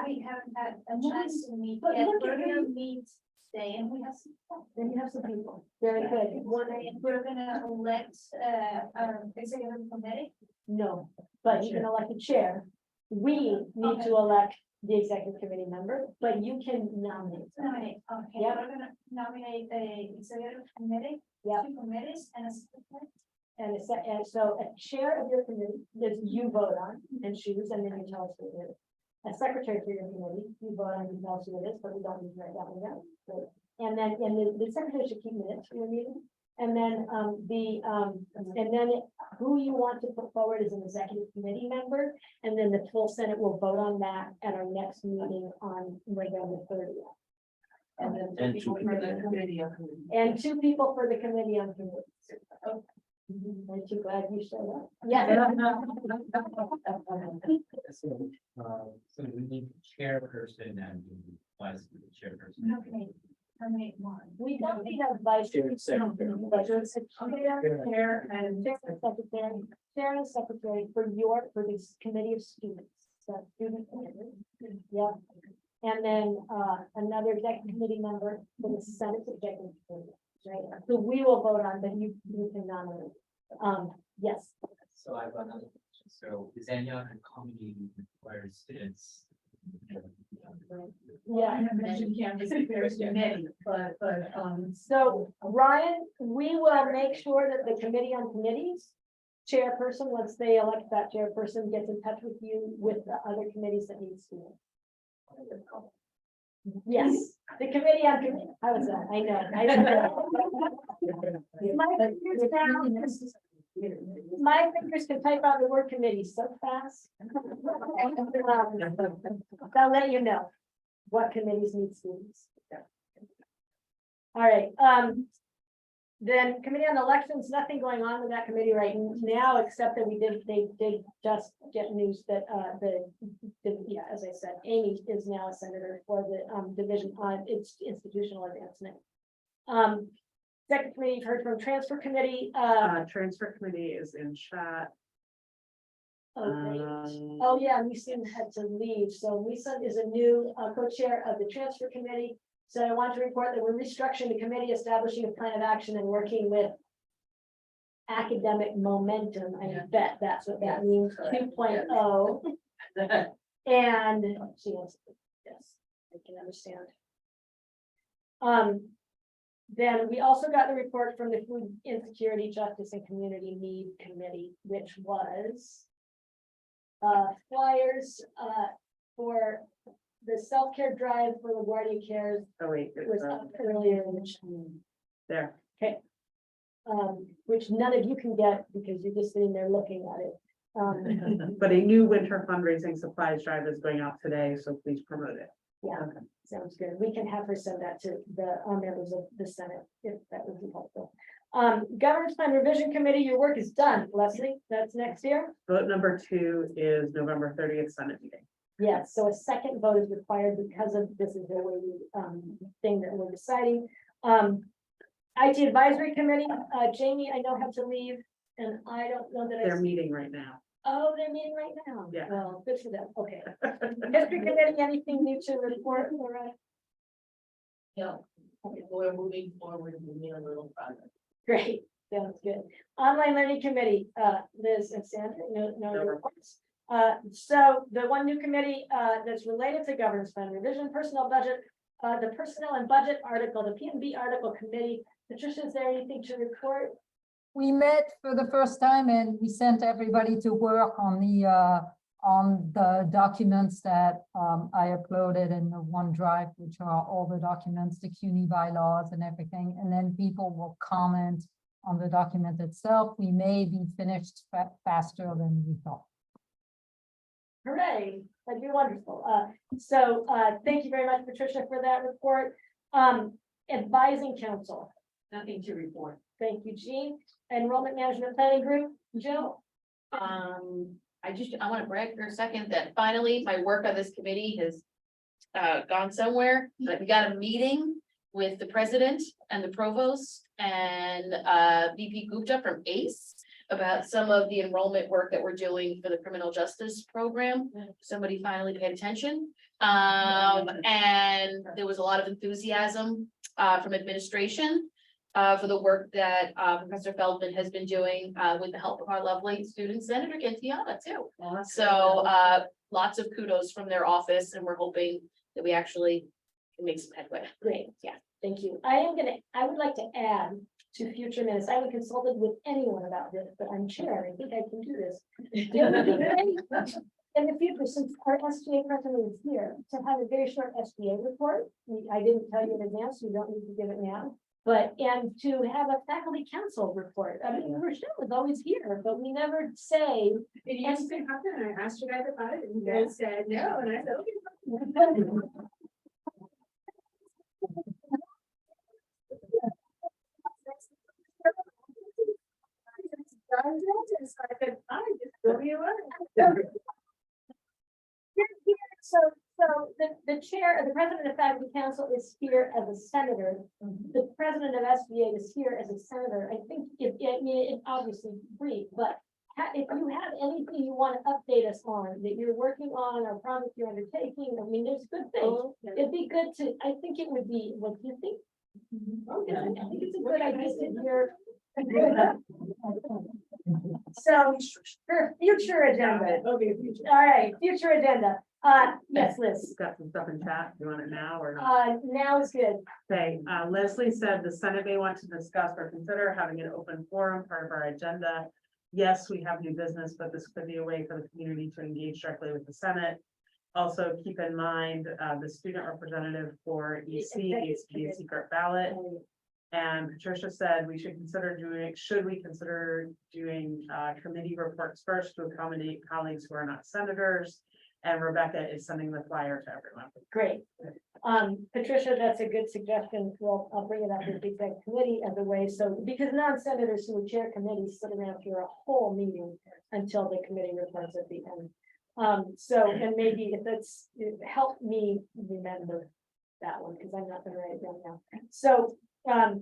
We haven't had a chance to meet But yet. look We're at gonna me. meet today and we have some. Then you have some people. Very good. We're gonna elect executive committee. No, but you can elect a chair. We need to elect the executive committee member, but you can nominate. Nominate, okay, Yep. we're gonna nominate the executive committee. Yep. 2 committees and a secretary. And so a chair of your committee that you vote on and choose, and then you tell us who it is. A secretary for your committee, you vote on, you tell us who it is, but we don't need to write that one down. So, and then, the secretary should keep minutes for your meeting. And then, who you want to put forward as an executive committee member, and then the full Senate will vote on that at our next meeting on November 30th. And then And 2 2 people for the committee on committee. And 2 people for the committee on committee. Aren't you glad you showed up? Yeah. So we need chairperson and vice chairperson. Okay, nominate one. We don't need a vice chair. Chair and secretary. But it's a chair and secretary, chair and secretary for this committee of students. So student committee. Yeah. And then another executive committee member for the Senate executive committee. Right, so we will vote on, but you can nominate. Yes. So I have another question. So is any other committee requires students? Yeah. mentioned campus affairs committee, but, So Ryan, we will make sure that the committee on committees chairperson, once they elect that chairperson, gets in touch with you with the other committees that need to. Yes, the committee on committee. How was that? I know. My fingers can type out the word committee so fast. They'll let you know what committees need students. All right, Then Committee on Elections, nothing going on with that committee right now, except that they did just get news that, yeah, as I said, Amy is now a senator for the, Division on its institutional advancement. Second committee, you've heard from Transfer Committee, Transfer committee is in chat. Oh, yeah, Lisa had to leave. So Lisa is a new co-chair of the Transfer Committee. So I want to report that we're restructuring the committee, establishing a plan of action and working with academic momentum. I bet that's what that means, 2.0. And she wants, yes, I can understand. Then we also got the report from the Food Insecurity, Justice and Community Need Committee, which was flyers for the self-care drive for LaGuardia Cares. Oh, wait. It was up earlier in the There. Okay. Which none of you can get because you're just sitting there looking at it. But a new winter fundraising supplies drive is going out today, so please promote it. Yeah, sounds good. We can have her send that to the members of the Senate if that would be helpful. Governance Plan Revision Committee, your work is done, Leslie. That's next year. Vote number 2 is November 30th Senate meeting. Yes, so a second vote is required because of this is the way thing that we're deciding. IT Advisory Committee, Jamie, I know had to leave, and I don't know that They're meeting right now. Oh, they're meeting right now. Yeah. Well, good for them. Okay. History Committee, anything new to report, Loretta? No, we're moving forward, moving a little further. Great, sounds good. Online Learning Committee, Liz and Sandra, no reports. So the one new committee that's related to governance plan revision, personnel budget, the personnel and budget article, the PNB article committee. Patricia, is there anything to report? We met for the first time and we sent everybody to work on the documents that I uploaded in the OneDrive, which are all the documents, the CUNY bylaws and everything. And then people will comment on the document itself. We may be finished faster than we thought. Hooray, that'd be wonderful. So thank you very much, Patricia, for that report. Advising Council. Nothing to report. Thank you, Jean. Enrollment Management Planning Group, Jill. I want to brag for a second that finally my work on this committee has gone somewhere. Like we got a meeting with the president and the provost and VP Gupta from ACE about some of the enrollment work that we're doing for the criminal justice program. Somebody finally paid attention. And there was a lot of enthusiasm from administration for the work that Professor Feldman has been doing with the help of our lovely student Senator Gentiana too. So lots of kudos from their office, and we're hoping that we actually can make some headway. Great, yeah, thank you. I would like to add to future minutes. I haven't consulted with anyone about this, but I'm chair. I think I can do this. It would be great in the future, since our SGA president is here, to have a very short SGA report. I didn't tell you in advance, you don't need to give it now. But, and to have a faculty council report. I mean, Rochelle is always here, but we never say. It used to happen, and I asked you guys about it, and you guys said no, and I said, okay. So the chair, the president of faculty council is here as a senator. The president of SBA is here as a senator. I think it obviously brief, but if you have anything you want to update us on that you're working on or promise you're undertaking, I mean, there's good things. It'd be good to, I think it would be, what do you think? Okay, I think it's a good idea to hear. So for future agenda. Okay. All right, future agenda. Yes, Liz. Got some stuff in chat. Do you want it now or not? Now is good. Okay, Leslie said the Senate may want to discuss or consider having an open forum part of our agenda. Yes, we have new business, but this could be a way for the community to engage directly with the Senate. Also, keep in mind, the student representative for EC needs to be a secret ballot. And Patricia said we should consider doing committee reports first to accommodate colleagues who are not senators. And Rebecca is sending the flyer to everyone. Great. Patricia, that's a good suggestion. Well, I'll bring it up with the exec committee as a way, so, because non-senators who would chair committees sit around for a whole meeting until the committee reports at the end. So, and maybe if that's, help me remember that one, because I'm not gonna write it down now. So, and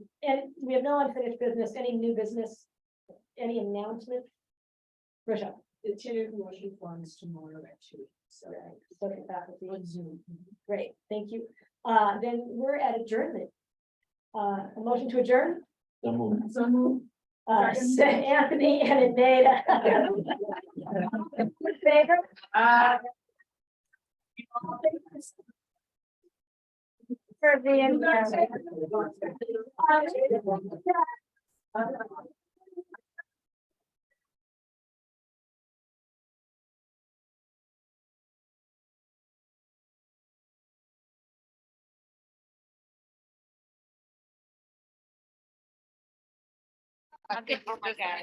we have no unfinished business, any new business, any announcement? Risha. The tenant motion forms tomorrow at 2. So, Social faculty. on Zoom. Great, thank you. Then we're at adjournment. A motion to adjourn? So moved. So moved. Anthony and Anita. Favor? For being here. Okay, oh my God.